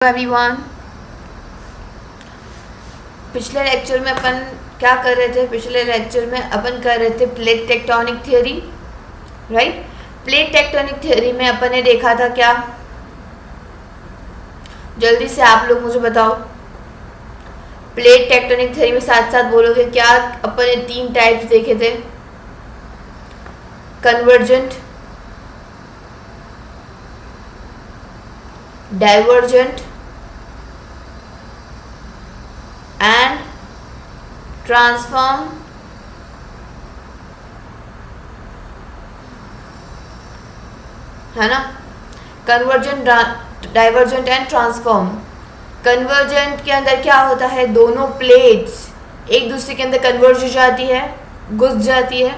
Everyone, पिछले lecture में अपन क्या कर रहे थे? पिछले लेक्चर में अपन कर रहे थे plate tectonic theory, right. Plate tectonic theory में अपन ने देखा था क्या? जल्दी से आप लोग मुझे बताओ। प्लेट टेक्टोनिक थ्योरी में साथ साथ बोलोगे क्या? अपन ने 3 टाइप्स देखे थे, कन्वर्जेंट, डाइवर्जेंट एंड ट्रांसफॉर्म। है ना? Convergent, divergent and transform. Convergent के अंदर क्या होता है? दोनों प्लेट्स एक दूसरे के अंदर कन्वर्ज हो जाती है, घुस जाती है।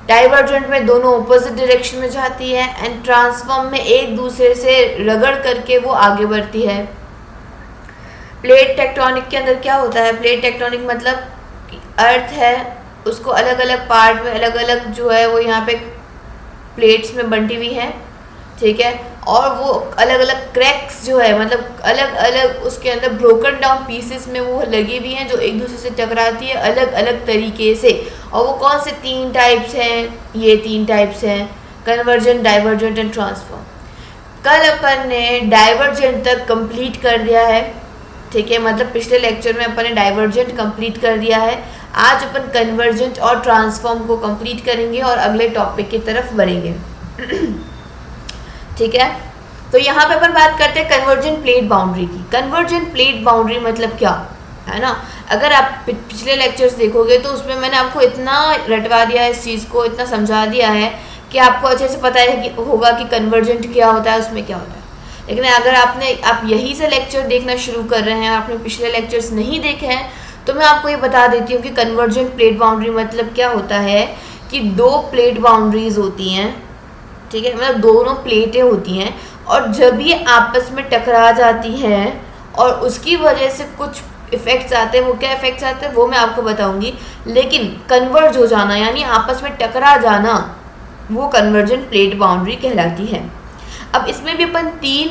डाइवर्जेंट में दोनों ऑपोजिट डायरेक्शन में जाती है एंड ट्रांसफॉर्म में एक दूसरे से रगड़ करके वो आगे बढ़ती है। प्लेट टेक्टोनिक के अंदर क्या होता है? प्लेट टेक्टोनिक मतलब अर्थ है, उसको अलग अलग पार्ट में अलग अलग जो है वो यहाँ पे प्लेट्स में बंटी हुई है, ठीक है। और वो अलग अलग क्रैक्स जो है, मतलब अलग अलग उसके अंदर ब्रोकन डाउन पीसेस में वो लगी हुई हैं जो एक दूसरे से टकराती है अलग अलग तरीके से। और वो कौन से 3 टाइप्स हैं? ये 3 टाइप्स हैं, कन्वर्जेंट, डाइवर्जेंट एंड ट्रांसफॉर्म। कल अपन ने डाइवर्जेंट तक कंप्लीट कर दिया है, ठीक है। मतलब पिछले लेक्चर में अपन ने डाइवर्जेंट कंप्लीट कर दिया है। आज अपन कन्वर्जेंट और ट्रांसफॉर्म को कंप्लीट करेंगे और अगले टॉपिक की तरफ बढ़ेंगे। ठीक है, तो यहाँ पे अपन बात करते हैं कन्वर्जेंट प्लेट बाउंड्री की। कन्वर्जेंट प्लेट बाउंड्री मतलब क्या है ना? अगर आप पिछले लेक्चर्स देखोगे तो उसमें मैंने आपको इतना रटवा दिया है इस चीज़ को, इतना समझा दिया है कि आपको अच्छे से पता है कि होगा कि कन्वर्जेंट क्या होता है, उसमें क्या होता है। लेकिन अगर आप यही से लेक्चर देखना शुरू कर रहे हैं, आपने पिछले लेक्चर्स नहीं देखे हैं, तो मैं आपको ये बता देती हूँ कि कन्वर्जेंट प्लेट बाउंड्री मतलब क्या होता है कि 2 प्लेट बाउंड्रीज होती हैं, ठीक है। मतलब दोनों प्लेटें होती हैं और जब ये आपस में टकरा जाती हैं और उसकी वजह से कुछ इफ़ेक्ट्स आते हैं। वो क्या इफ़ेक्ट्स आते हैं वो मैं आपको बताऊंगी, लेकिन कन्वर्ज हो जाना यानी आपस में टकरा जाना, वो कन्वर्जेंट प्लेट बाउंड्री कहलाती है। अब इसमें भी अपन 3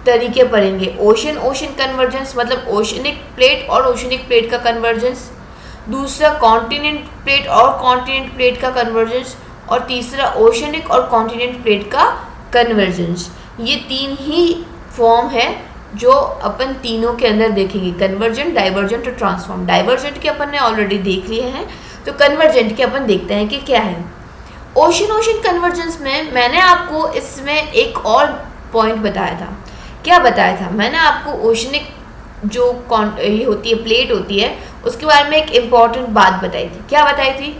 तरीके पढ़ेंगे। ओशन कन्वर्जेंस मतलब ओशनिक प्लेट और ओशनिक प्लेट का कन्वर्जेंस, दूसरा कॉन्टिनेंट प्लेट और कॉन्टिनेंट प्लेट का कन्वर्जेंस, और तीसरा ओशनिक और कॉन्टिनेंट प्लेट का कन्वर्जेंस। ये 3 ही फॉर्म है जो अपन तीनों के अंदर देखेंगे, कन्वर्जेंट, डाइवर्जेंट और ट्रांसफॉर्म। डाइवर्जेंट के अपन ने ऑलरेडी देख लिए हैं, तो कन्वर्जेंट के अपन देखते हैं कि क्या है। ओशन कन्वर्जेंस में मैंने आपको इसमें एक और पॉइंट बताया था। क्या बताया था? मैंने आपको ओशनिक जो ये होती है, प्लेट होती है, उसके बारे में एक इम्पॉर्टेंट बात बताई थी। क्या बताई थी?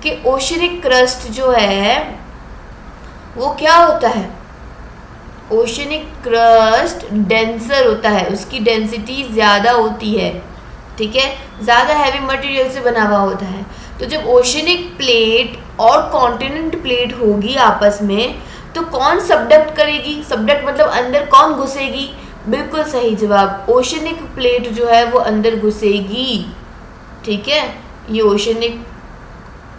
कि ओशनिक क्रस्ट जो है वो क्या होता है? ओशनिक क्रस्ट डेंसर होता है, उसकी डेंसिटी ज़्यादा होती है, ठीक है, ज़्यादा हैवी मटेरियल से बना हुआ होता है। तो जब ओशनिक प्लेट और कॉन्टिनेंट प्लेट होगी आपस में, तो कौन सबडक्ट करेगी? सबडक्ट मतलब अंदर कौन घुसेगी? बिल्कुल सही जवाब, ओशनिक प्लेट जो है वो अंदर घुसेगी, ठीक है। ये ओशनिक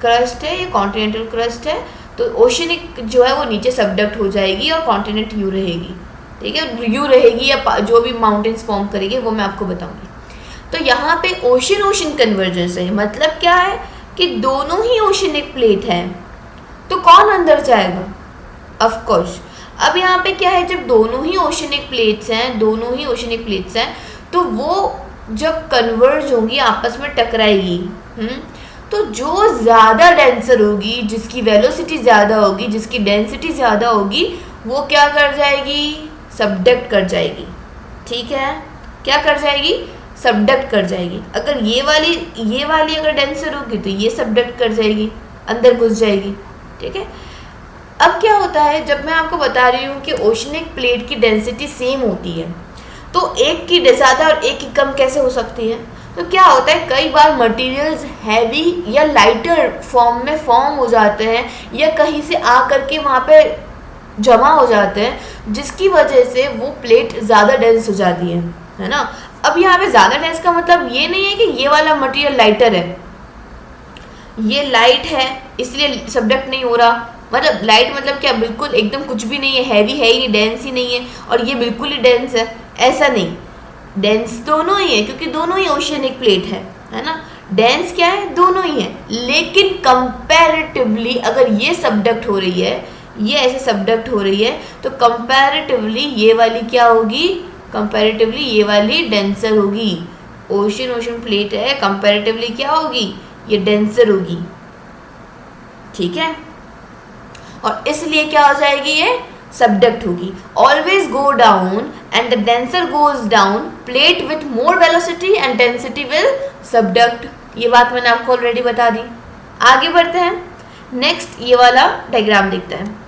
क्रस्ट है, ये कॉन्टिनेंटल क्रस्ट है, तो ओशनिक जो है वो नीचे सबडक्ट हो जाएगी और कॉन्टिनेंट यू रहेगी, ठीक है। यू रहेगी या जो भी माउंटेन्स फॉर्म करेगी वो मैं आपको बताऊंगी। तो यहाँ पे ओशन कन्वर्जेंस है, मतलब क्या है कि दोनों ही ओशनिक प्लेट है, तो कौन अंदर जाएगा? Of course. अब यहाँ पे क्या है, जब दोनों ही ओशनिक प्लेट्स हैं, तो वो जब कन्वर्ज होंगी आपस में टकराएगी, तो जो ज़्यादा डेंसर होगी, जिसकी वेलोसिटी ज़्यादा होगी, जिसकी डेंसिटी ज़्यादा होगी, वो क्या कर जाएगी? सबडक्ट कर जाएगी, ठीक है। क्या कर जाएगी? सबडक्ट कर जाएगी। अगर ये वाली अगर डेंसर होगी तो ये सबडक्ट कर जाएगी, अंदर घुस जाएगी, ठीक है। अब क्या होता है, जब मैं आपको बता रही हूँ कि ओशनिक प्लेट की डेंसिटी सेम होती है, तो एक की ज़्यादा और एक की कम कैसे हो सकती है? तो क्या होता है, कई बार मटेरियल्स हैवी या लाइटर फॉर्म में फॉर्म हो जाते हैं या कहीं से आ करके वहाँ पे जमा हो जाते हैं, जिसकी वजह से वो प्लेट ज़्यादा डेंस हो जाती है ना। अब यहाँ पे ज़्यादा डेंस का मतलब ये नहीं है कि ये वाला मटेरियल लाइटर है, ये लाइट है इसलिए सबडक्ट नहीं हो रहा, मतलब लाइट मतलब क्या, बिल्कुल एकदम कुछ भी नहीं है, हैवी है ही नहीं, डेंस ही नहीं है, और ये बिल्कुल ही डेंस है, ऐसा नहीं, डेंस दोनों ही है क्योंकि दोनों ही ओशियनिक प्लेट है ना। डेंस क्या है, दोनों ही है, लेकिन कंपैरेटिवली अगर ये सबडक्ट हो रही है, ये ऐसे सबडक्ट हो रही है, तो कंपैरेटिवली ये वाली क्या होगी, कंपैरेटिवली ये वाली डेंसर होगी। ओशन प्लेट है, कंपैरेटिवली क्या होगी, ये डेंसर होगी, ठीक है। और इसलिए क्या हो जाएगी, ये सबडक्ट होगी। Always go down and the denser goes down, plate with more velocity and density will subduct. ये बात मैंने आपको ऑलरेडी बता दी। आगे बढ़ते हैं, नेक्स्ट ये वाला डायग्राम देखते हैं।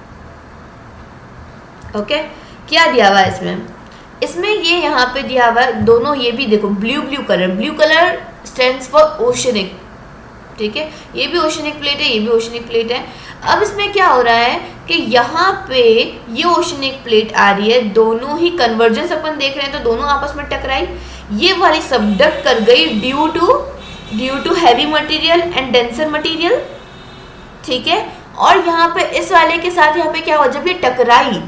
ओके, क्या दिया हुआ है इसमें ये यहाँ पे दिया हुआ है, दोनों ये भी देखो blue colour stands for oceanic, ठीक है, ये भी ओशनिक प्लेट है, ये भी ओशनिक प्लेट है। अब इसमें क्या हो रहा है कि यहाँ पे ये ओशनिक प्लेट आ रही है, दोनों ही कन्वर्जेंस अपन देख रहे हैं, तो दोनों आपस में टकराई, ये वाली सबडक्ट कर गई due to heavy material and denser material, ठीक है। और यहाँ पे इस वाले के साथ यहाँ पे क्या हुआ, जब ये टकराई,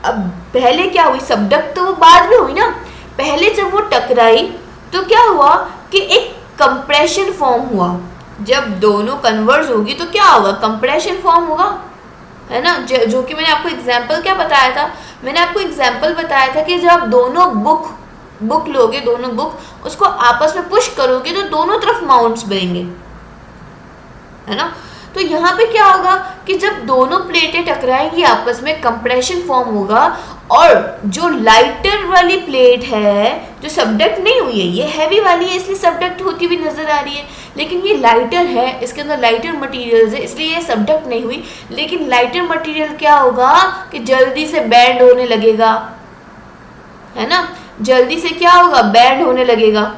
अब पहले क्या हुई, सबडक्ट तो वो बाद में हुई ना, पहले जब वो टकराई तो क्या हुआ कि एक कंप्रेशन फॉर्म हुआ। जब दोनों कन्वर्ज होगी तो क्या होगा, कंप्रेशन फॉर्म होगा, है ना। जो कि मैंने आपको एग्जाम्पल क्या बताया था, मैंने आपको एग्जाम्पल बताया था कि जब आप दोनों बुक लोगे, दोनों बुक उसको आपस में पुश करोगे तो दोनों तरफ माउंट्स बनेंगे, है ना। तो यहाँ पे क्या होगा कि जब दोनों प्लेटें टकराएंगी आपस में, कंप्रेशन फॉर्म होगा, और जो लाइटर वाली प्लेट है जो सबडक्ट नहीं हुई है, ये हैवी वाली है इसलिए सबडक्ट होती हुई नजर आ रही है, लेकिन ये लाइटर है, इसके अंदर लाइटर मटेरियल्स है, इसलिए ये सबडक्ट नहीं हुई। लेकिन लाइटर मटेरियल क्या होगा कि जल्दी से बैंड होने लगेगा, है ना, जल्दी से क्या होगा, बैंड होने लगेगा।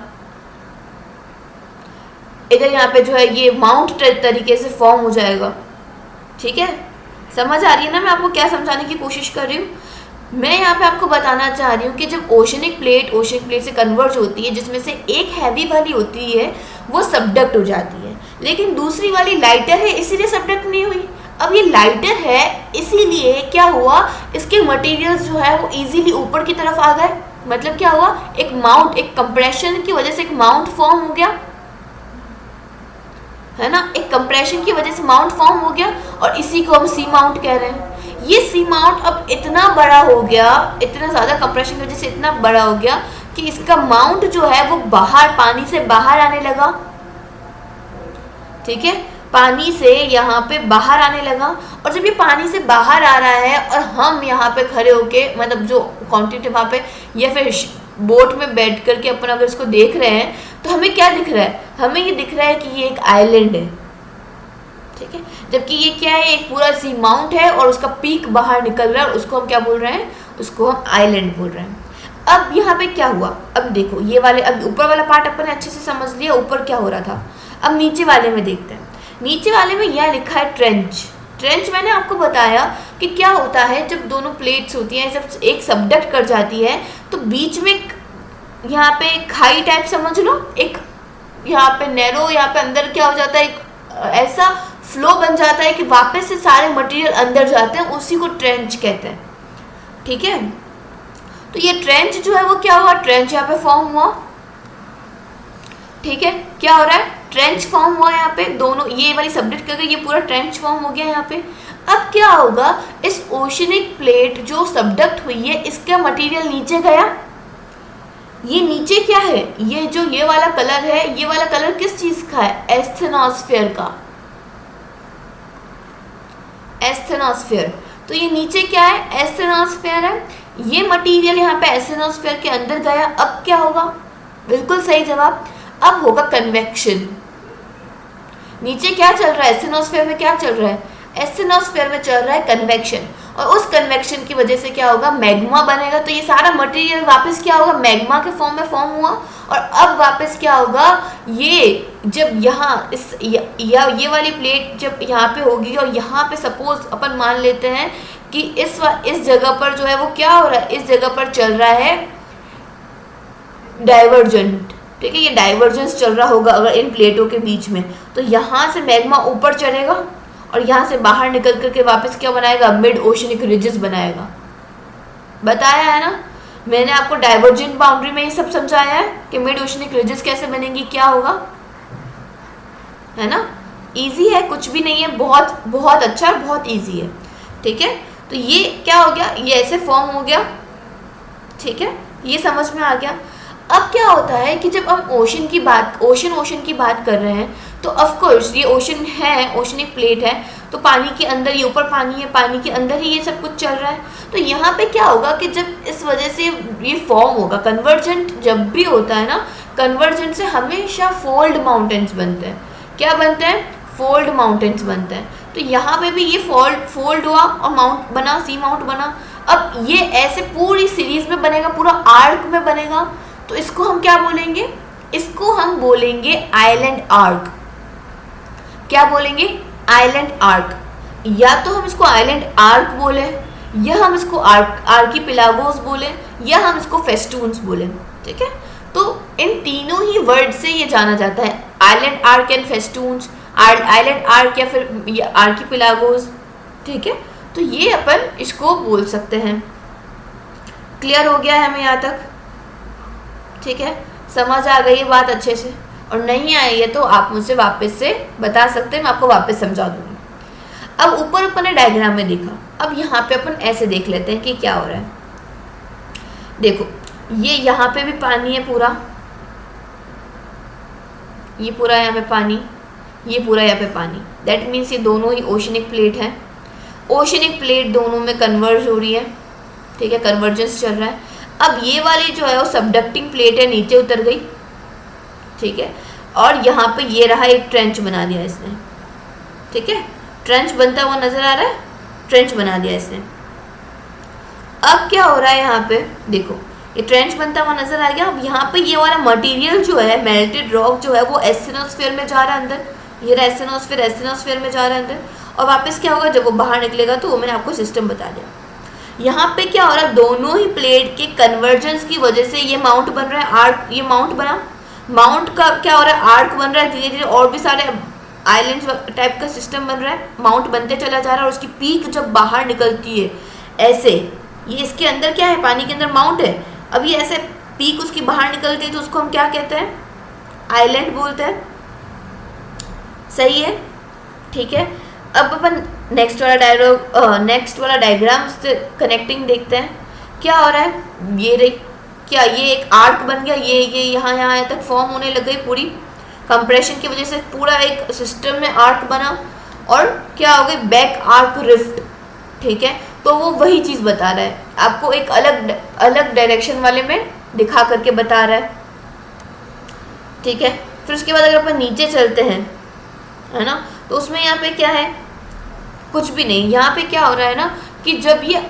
इधर यहाँ पे जो है ये माउंट तरीके से फॉर्म हो जाएगा, ठीक है। समझ आ रही है ना मैं आपको क्या समझाने की कोशिश कर रही हूँ। मैं यहाँ पे आपको बताना चाह रही हूँ कि जब ओशनिक प्लेट से कन्वर्ज होती है, जिसमें से एक हैवी वाली होती है वो सबडक्ट हो जाती है, लेकिन दूसरी वाली लाइटर है इसीलिए सबडक्ट नहीं हुई। अब ये लाइटर है इसीलिए क्या हुआ, इसके मटेरियल्स जो है वो इजीली ऊपर की तरफ आ गए, मतलब क्या हुआ, एक माउंट, एक कंप्रेशन की वजह से एक माउंट फॉर्म हो गया, है ना, एक कंप्रेशन की वजह से माउंट फॉर्म हो गया, और इसी को हम सी माउंट कह रहे हैं। ये सी माउंट अब इतना बड़ा हो गया, इतना ज़्यादा कंप्रेशन की वजह से इतना बड़ा हो गया कि इसका माउंट जो है वो बाहर, पानी से बाहर आने लगा, ठीक है, पानी से यहाँ पे बाहर आने लगा। और जब ये पानी से बाहर आ रहा है और हम यहाँ पे खड़े होके, मतलब जो क्वांटिटी वहाँ पे, या फिर बोट में बैठ करके अपन अगर इसको देख रहे हैं तो हमें क्या दिख रहा है, हमें ये दिख रहा है कि ये एक आइलैंड है, ठीक है, जबकि ये क्या है, एक पूरा सी माउंट है और उसका पीक बाहर निकल रहा है, और उसको हम क्या बोल रहे हैं, उसको हम आइलैंड बोल रहे हैं। अब यहाँ पे क्या हुआ, अब देखो ये वाले, अब ऊपर वाला पार्ट अपन ने अच्छे से समझ लिया, ऊपर क्या हो रहा था। अब नीचे वाले में देखते हैं। नीचे वाले में यह लिखा है ट्रेंच। ट्रेंच मैंने आपको बताया कि क्या होता है, जब दोनों प्लेट्स होती हैं, जब एक सबडक्ट कर जाती है तो बीच में यहाँ पे खाई टाइप समझ लो, एक यहाँ पे नैरो, यहाँ पे अंदर क्या हो जाता है, एक ऐसा फ्लो बन जाता है कि वापस से सारे मटेरियल अंदर जाते हैं, उसी को ट्रेंच कहते हैं, ठीक है। तो ये ट्रेंच जो है वो क्या हुआ, ट्रेंच यहाँ पे फॉर्म हुआ, ठीक है, क्या हो रहा है, ट्रेंच फॉर्म हुआ यहाँ पे, दोनों ये वाली सबडक्ट कर गई, ये पूरा ट्रेंच फॉर्म हो गया यहाँ पे। अब क्या होगा, इस ओशनिक प्लेट जो सबडक्ट हुई है इसका मटेरियल नीचे गया, ये नीचे क्या है, ये जो ये वाला कलर है, ये वाला कलर किस चीज का है, एस्थेनोस्फेयर का, एस्थेनोस्फेयर। तो ये नीचे क्या है, एस्थेनोस्फेयर है, ये मटेरियल यहाँ पे एस्थेनोस्फेयर के अंदर गया। अब क्या होगा, बिल्कुल सही जवाब, अब होगा कन्वेक्शन। नीचे क्या चल रहा है, एस्थेनोस्फेयर में क्या चल रहा है, एस्थेनोस्फेयर में चल रहा है कन्वेक्शन, और उस कन्वेक्शन की वजह से क्या होगा, मैग्मा बनेगा। तो ये सारा मटेरियल वापस क्या होगा, मैग्मा के फॉर्म में फॉर्म हुआ, और अब वापस क्या होगा, ये जब यहाँ इस ये वाली प्लेट जब यहाँ पे होगी, और यहाँ पे सपोज अपन मान लेते हैं कि इस जगह पर जो है वो क्या हो रहा है, इस जगह पर चल रहा है डाइवर्जेंट, ठीक है, ये डाइवर्जेंस चल रहा होगा अगर इन प्लेटों के बीच में, तो यहाँ से मैग्मा ऊपर चढ़ेगा और यहाँ से बाहर निकल करके वापस क्या बनाएगा, मिड ओशनिक रिजेस बनाएगा। बताया है ना, मैंने आपको डाइवर्जेंट बाउंड्री में ये सब समझाया है कि मिड ओशनिक रिजेस कैसे बनेंगी, क्या होगा, है ना। इजी है, कुछ भी नहीं है, बहुत बहुत अच्छा, बहुत इजी है, ठीक है। तो ये क्या हो गया, ये ऐसे फॉर्म हो गया, ठीक है, ये समझ में आ गया। अब क्या होता है कि जब हम ओशन की बात कर रहे हैं, तो ऑफ कोर्स ये ओशन है, ओशनिक प्लेट है, तो पानी के अंदर, ये ऊपर पानी है, पानी के अंदर ही ये सब कुछ चल रहा है। तो यहाँ पे क्या होगा कि जब इस वजह से ये फॉर्म होगा, कन्वर्जेंट जब भी होता है ना, कन्वर्जेंट से हमेशा फोल्ड माउंटेन्स बनते हैं। क्या बनते हैं, फोल्ड माउंटेन्स बनते हैं। तो यहाँ पे भी ये फोल्ड हुआ और माउंट बना, सी माउंट बना। अब ये ऐसे पूरी सीरीज में बनेगा, पूरा आर्क में बनेगा। तो इसको हम क्या बोलेंगे, इसको हम बोलेंगे आइलैंड आर्क। क्या बोलेंगे, आइलैंड आर्क। या तो हम इसको आइलैंड आर्क बोले, या हम इसको आर्कीपिलागोस बोले, या हम इसको फेस्टून्स बोले, ठीक है। तो इन तीनों ही वर्ड से ये जाना जाता है, island arc and festoons, island arc या फिर आर्कीपिलागोस, ठीक है। तो ये अपन इसको बोल सकते हैं। क्लियर हो गया है हमें यहाँ तक, ठीक है, समझ आ गई बात अच्छे से। और नहीं आई है तो आप मुझसे वापस से बता सकते हैं, मैं आपको वापस समझा दूंगी। अब ऊपर अपन ने डायग्राम में देखा, अब यहाँ पे अपन ऐसे देख लेते हैं कि क्या हो रहा है। देखो ये यहाँ पे भी पानी है पूरा, ये पूरा यहाँ पे पानी, ये पूरा यहाँ पे पानी, दैट मीन्स ये दोनों ही ओशनिक प्लेट है। ओशनिक प्लेट दोनों में कन्वर्ज हो रही है, ठीक है, कन्वर्जेंस चल रहा है। अब ये वाली जो है वो सबडक्टिंग प्लेट है, नीचे उतर गई, ठीक है। और यहाँ पे ये रहा, एक ट्रेंच बना दिया इसने, ठीक है, ट्रेंच बनता हुआ नजर आ रहा है, ट्रेंच बना दिया इसने। अब क्या हो रहा है यहाँ पे, देखो ये ट्रेंच बनता हुआ नजर आ गया। अब यहाँ पे ये वाला मटेरियल जो है, मेल्टेड रॉक जो है, वो एस्टेनोस्फीयर में जा रहा है अंदर, ये रहा एस्टेनोस्फीयर में जा रहा है अंदर। और वापस क्या होगा, जब वो बाहर निकलेगा तो वो मैंने आपको सिस्टम बता दिया। यहाँ पे क्या हो रहा है, दोनों ही प्लेट के कन्वर्जेंस की वजह से ये माउंट बन रहा है, आर्क, ये माउंट बना, माउंट का क्या हो रहा है, आर्क बन रहा है, धीरे धीरे और भी सारे आइलैंड्स टाइप का सिस्टम बन रहा है, माउंट बनते चला जा रहा है। और उसकी पीक जब बाहर निकलती है ऐसे, ये इसके अंदर क्या है, पानी के अंदर माउंट है, अब ये ऐसे पीक उसकी बाहर निकलती है तो उसको हम क्या कहते हैं, आइलैंड बोलते हैं, सही है, ठीक है। अब अपन नेक्स्ट वाला डायग्राम से कनेक्टिंग देखते हैं, क्या हो रहा है। ये रही, क्या ये एक आर्क बन गया, ये यहाँ तक फॉर्म होने लग गई, पूरी कंप्रेशन की वजह से पूरा एक सिस्टम में आर्क बना। और क्या हो गई, बैक आर्क रिफ्ट, ठीक है। तो वो वही चीज़ बता रहा है आपको, एक अलग डायरेक्शन वाले में दिखा करके बता रहा है, ठीक है। फिर उसके बाद अगर अपन नीचे चलते हैं, है ना, तो उसमें यहाँ पे क्या है, कुछ भी नहीं। यहाँ पे क्या हो रहा है ना कि जब ये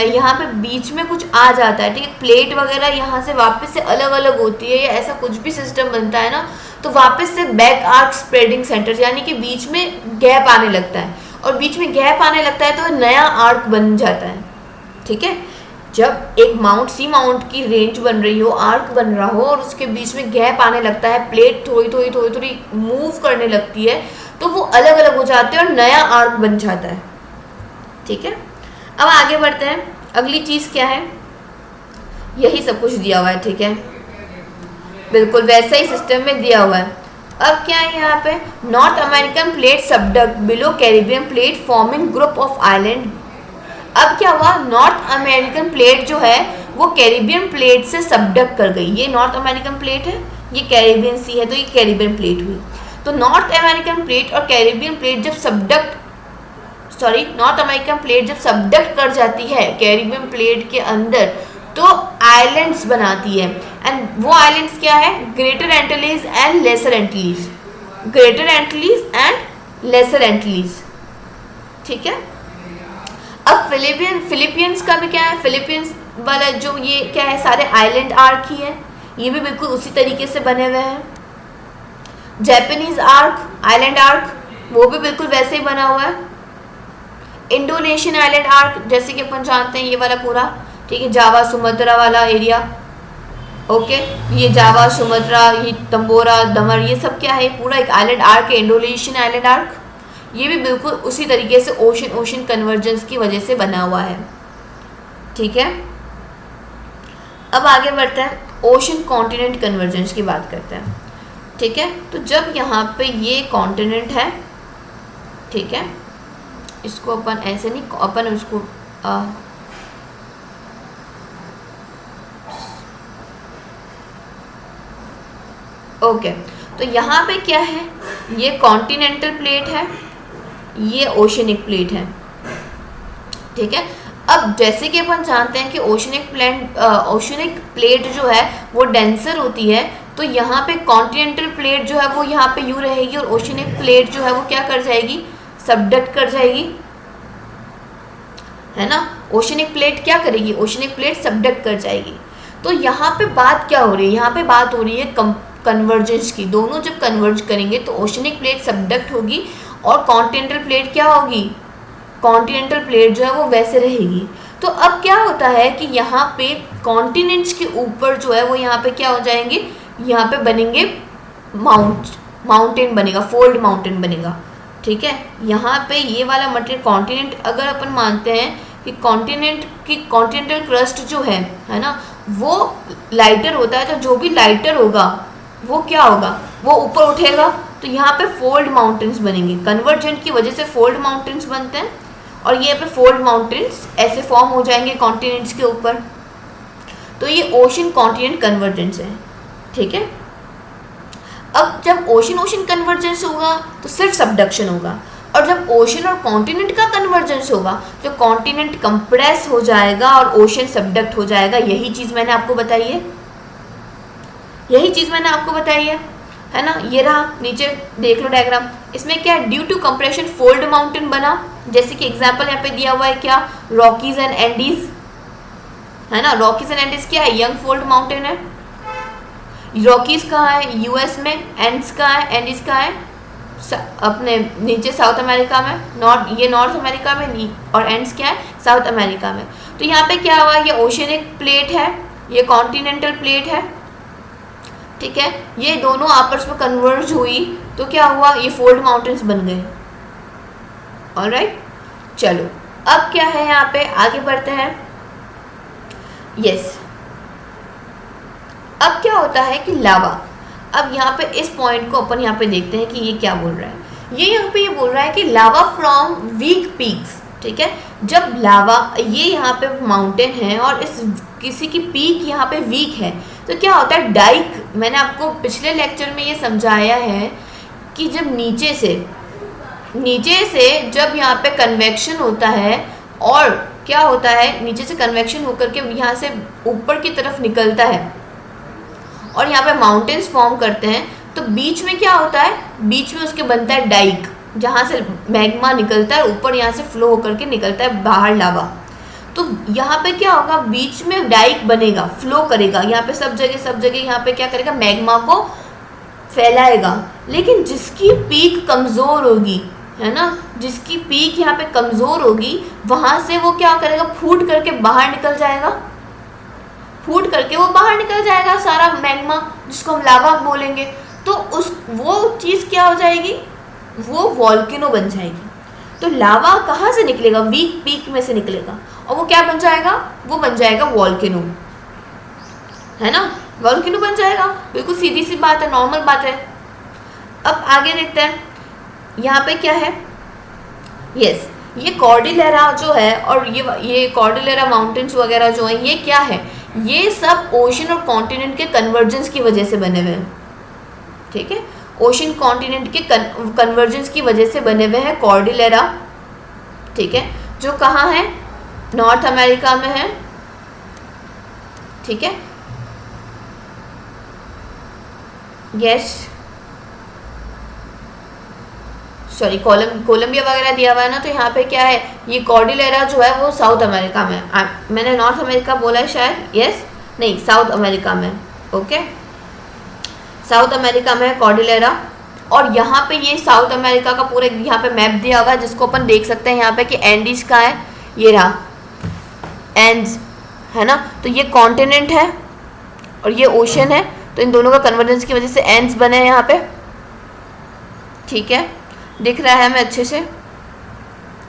यहाँ पे बीच में कुछ आ जाता है, ठीक है, प्लेट वगैरह यहाँ से वापस से अलग अलग होती है, या ऐसा कुछ भी सिस्टम बनता है ना, तो वापस से बैक आर्क स्प्रेडिंग सेंटर, यानी कि बीच में गैप आने लगता है। और बीच में गैप आने लगता है तो नया आर्क बन जाता है, ठीक है। जब एक माउंट, सी माउंट की रेंज बन रही हो, आर्क बन रहा हो, और उसके बीच में गैप आने लगता है, प्लेट थोड़ी मूव करने लगती है, तो वो अलग अलग हो जाते हैं और नया आर्क बन जाता है, ठीक है। अब आगे बढ़ते हैं, अगली चीज़ क्या है, यही सब कुछ दिया हुआ है, ठीक है, बिल्कुल वैसा ही सिस्टम में दिया हुआ है। अब क्या है यहाँ पे, north American plate subduct below Caribbean plate forming group of island. अब क्या हुआ, नॉर्थ अमेरिकन प्लेट जो है वो कैरिबियन प्लेट से सबडक्ट कर गई। ये नॉर्थ अमेरिकन प्लेट है, ये कैरिबियन सी है, तो ये कैरिबियन प्लेट हुई। तो नॉर्थ अमेरिकन प्लेट और कैरिबियन प्लेट जब नॉर्थ अमेरिकन प्लेट जब सबडक्ट कर जाती है कैरिबियन प्लेट के अंदर, तो आइलैंड्स बनाती है। एंड वो आइलैंड्स क्या है, Greater Antilles and Lesser Antilles, Greater Antilles and Lesser Antilles, ठीक है। अब फिलीपींस का भी क्या है, फिलीपींस वाला जो ये क्या है, सारे आइलैंड आर्क ही है, ये भी बिल्कुल उसी तरीके से बने हुए हैं। जापानीज आर्क, आइलैंड आर्क, वो भी बिल्कुल वैसे ही बना हुआ है। इंडोनेशियन आइलैंड आर्क, जैसे कि अपन जानते हैं ये वाला पूरा, ठीक है, जावा सुमात्रा वाला एरिया, ओके, ये जावा सुमात्रा, ये तंबोरा दमन, ये सब क्या है, पूरा एक आइलैंड आर्क है, इंडोनेशियन आइलैंड आर्क। ये भी बिल्कुल उसी तरीके से ओशन कन्वर्जेंस की वजह से बना हुआ है, ठीक है। अब आगे बढ़ते हैं, ओशन कॉन्टिनेंट कन्वर्जेंस की बात करते हैं। ठीक है, तो जब यहाँ पे ये कॉन्टिनेंट है, ठीक है, इसको अपन ऐसे नहीं, अपन उसको ओके, तो यहाँ पे क्या है, ये कॉन्टिनेंटल प्लेट है, ये ओशनिक प्लेट है। ठीक है, अब जैसे कि अपन जानते हैं कि ओशनिक प्लेट जो है वो डेंसर होती है, तो यहाँ पे कॉन्टिनेंटल प्लेट जो है वो यहाँ पे यूँ रहेगी और ओशनिक प्लेट जो है वो क्या कर जाएगी, सबडक्ट कर जाएगी, है ना। ओशनिक प्लेट क्या करेगी, ओशनिक प्लेट सबडक्ट कर जाएगी। तो यहाँ पे बात क्या हो रही है, यहाँ पे बात हो रही है कन्वर्जेंस की। दोनों जब कन्वर्ज करेंगे तो ओशनिक प्लेट सबडक्ट होगी और कॉन्टिनेंटल प्लेट क्या होगी, कॉन्टिनेंटल प्लेट जो है वो वैसे रहेगी। तो अब क्या होता है कि यहाँ पे कॉन्टिनेंट्स के ऊपर जो है वो यहाँ पे क्या हो जाएंगे, यहाँ पे बनेंगे माउंटेन बनेगा, फोल्ड माउंटेन बनेगा। ठीक है, यहाँ पे ये वाला मटेरियल कॉन्टिनेंट, अगर अपन मानते हैं कि कॉन्टिनेंटल क्रस्ट जो है ना, वो लाइटर होता है, तो जो भी लाइटर होगा वो क्या होगा, वो ऊपर उठेगा, तो यहाँ पे फोल्ड माउंटेन्स बनेंगे। कन्वर्जेंट की वजह से फोल्ड माउंटेन्स बनते हैं और ये पे फोल्ड माउंटेन्स ऐसे फॉर्म हो जाएंगे कॉन्टिनेंट्स के ऊपर। तो ये ओशन कॉन्टिनेंट कन्वर्जेंस है। ठीक है, अब जब ओशन कन्वर्जेंस होगा तो सिर्फ सबडक्शन होगा, और जब ओशन और कॉन्टिनेंट का कन्वर्जेंस होगा तो कॉन्टिनेंट कंप्रेस हो जाएगा और ओशन सबडक्ट हो जाएगा। यही चीज़ मैंने आपको बताई है, यही चीज़ मैंने आपको बताई है ना। ये रहा, नीचे देख लो डायग्राम, इसमें क्या है, due to compression fold mountain बना, जैसे कि एग्जांपल यहाँ पे दिया हुआ है क्या, रॉकीज एंड एंडीज, है ना। रॉकीज एंड एंडीज क्या है, यंग फोल्ड माउंटेन है। रॉकीज कहाँ है, यूएस में, एंड्स कहाँ है, एंडीज कहाँ है, अपने नीचे साउथ अमेरिका में, ये नॉर्थ अमेरिका में, और एंड्स क्या है, साउथ अमेरिका में। तो यहाँ पे क्या हुआ, ये ओशनिक प्लेट है, ये कॉन्टिनेंटल प्लेट है। ठीक है, ये दोनों आपस में कन्वर्ज हुई तो क्या हुआ, ये फोल्ड माउंटेन्स बन गए। ऑलराइट, चलो अब क्या है, यहाँ पे आगे बढ़ते हैं। यस, अब क्या होता है कि लावा, अब यहाँ पे इस पॉइंट को अपन यहाँ पे देखते हैं कि ये क्या बोल रहा है। ये यहाँ पे ये बोल रहा है कि लावा फ्रॉम वीक पीक्स। ठीक है, जब लावा, ये यहाँ पे माउंटेन है और इस किसी की पीक यहाँ पे वीक है, तो क्या होता है, डाइक, मैंने आपको पिछले लेक्चर में ये समझाया है कि जब नीचे से जब यहाँ पे कन्वेक्शन होता है, और क्या होता है, नीचे से कन्वेक्शन होकर के यहाँ से ऊपर की तरफ निकलता है और यहाँ पे माउंटेन्स फॉर्म करते हैं, तो बीच में क्या होता है, बीच में उसके बनता है डाइक, जहाँ से मैग्मा निकलता है ऊपर, यहाँ से फ्लो होकर के निकलता है बाहर लावा। तो यहाँ पे क्या होगा, बीच में डाइक बनेगा, फ्लो करेगा, यहाँ पे सब जगह यहाँ पे क्या करेगा, मैग्मा को फैलाएगा। लेकिन जिसकी पीक कमज़ोर होगी, है ना, जिसकी पीक यहाँ पे कमज़ोर होगी, वहाँ से वो क्या करेगा, फूट करके बाहर निकल जाएगा, फूट करके वो बाहर निकल जाएगा सारा मैग्मा, जिसको हम लावा बोलेंगे। तो वो चीज़ क्या हो जाएगी, वो वॉल्केनो बन जाएगी। तो लावा कहाँ से निकलेगा, वीक पीक में से निकलेगा, और वो क्या बन जाएगा, वो बन जाएगा वॉल्केनो, है ना, वॉल्केनो बन जाएगा। बिल्कुल सीधी सी बात है, नॉर्मल बात है। अब आगे देखते हैं, यहाँ पे क्या है, यस, ये कॉर्डिलेरा जो है, और ये कॉर्डिलेरा माउंटेन्स वगैरह जो हैं, ये क्या है, ये सब ओशन और कॉन्टिनेंट के कन्वर्जेंस की वजह से बने हुए हैं। ठीक है, ओशन कॉन्टिनेंट के कन्वर्जेंस की वजह से बने हुए हैं कॉर्डिलेरा। ठीक है, जो कहाँ है, नॉर्थ अमेरिका में है। ठीक है, यस, सॉरी, कोलंबिया वगैरह दिया हुआ है ना, तो यहाँ पे क्या है, ये कॉर्डिलेरा जो है वो साउथ अमेरिका में, मैंने नॉर्थ अमेरिका बोला है शायद, यस, नहीं, साउथ अमेरिका में। ओके, साउथ अमेरिका में है कॉर्डिलेरा, और यहाँ पे ये साउथ अमेरिका का पूरा यहाँ पे मैप दिया होगा, जिसको अपन देख सकते हैं यहाँ पे कि एंडीज का है, ये रहा एंड्स, है ना। तो ये कॉन्टिनेंट है और ये ओशन है, तो इन दोनों का कन्वर्जेंस की वजह से एंड्स बने हैं यहाँ पे। ठीक है, दिख रहा है हमें अच्छे से।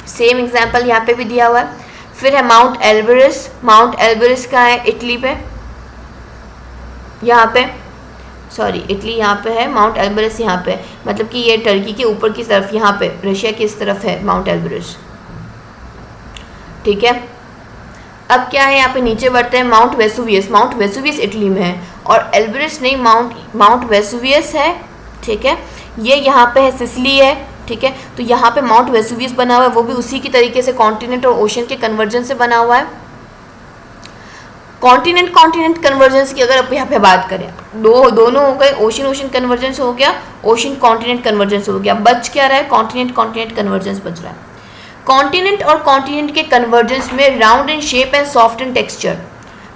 सेम एग्जाम्पल यहाँ पे भी दिया हुआ है। फिर है माउंट एल्बरस, माउंट एल्बरस का है इटली पे, यहाँ पे, सॉरी इटली यहाँ पे है, माउंट एल्बरस यहाँ पे, मतलब कि ये टर्की के ऊपर की तरफ, यहाँ पे रशिया की इस तरफ है माउंट एल्बरस, ठीक है। अब क्या है, यहाँ पे नीचे बढ़ते हैं, mount Vesuvius, mount Vesuvius Italy में है, और एल्बरस नहीं, माउंट वेसुवियस है, ठीक है। ये यहाँ पे है, सिसिली है, ठीक है। तो यहाँ पे माउंट वेसुवियस बना हुआ है, वो भी उसी की तरीके से कॉन्टिनेंट और ओशन के कन्वर्जन से बना हुआ है। कॉन्टिनेंट कन्वर्जेंस की अगर आप यहाँ पे बात करें, दोनों हो गए, ओशन कन्वर्जेंस हो गया, ओशन कॉन्टिनेंट कन्वर्जेंस हो गया, बच क्या रहा है, कॉन्टिनेंट कन्वर्जेंस बच रहा है। कॉन्टिनेंट और कॉन्टिनेंट के कन्वर्जेंस में round in shape and soft in texture,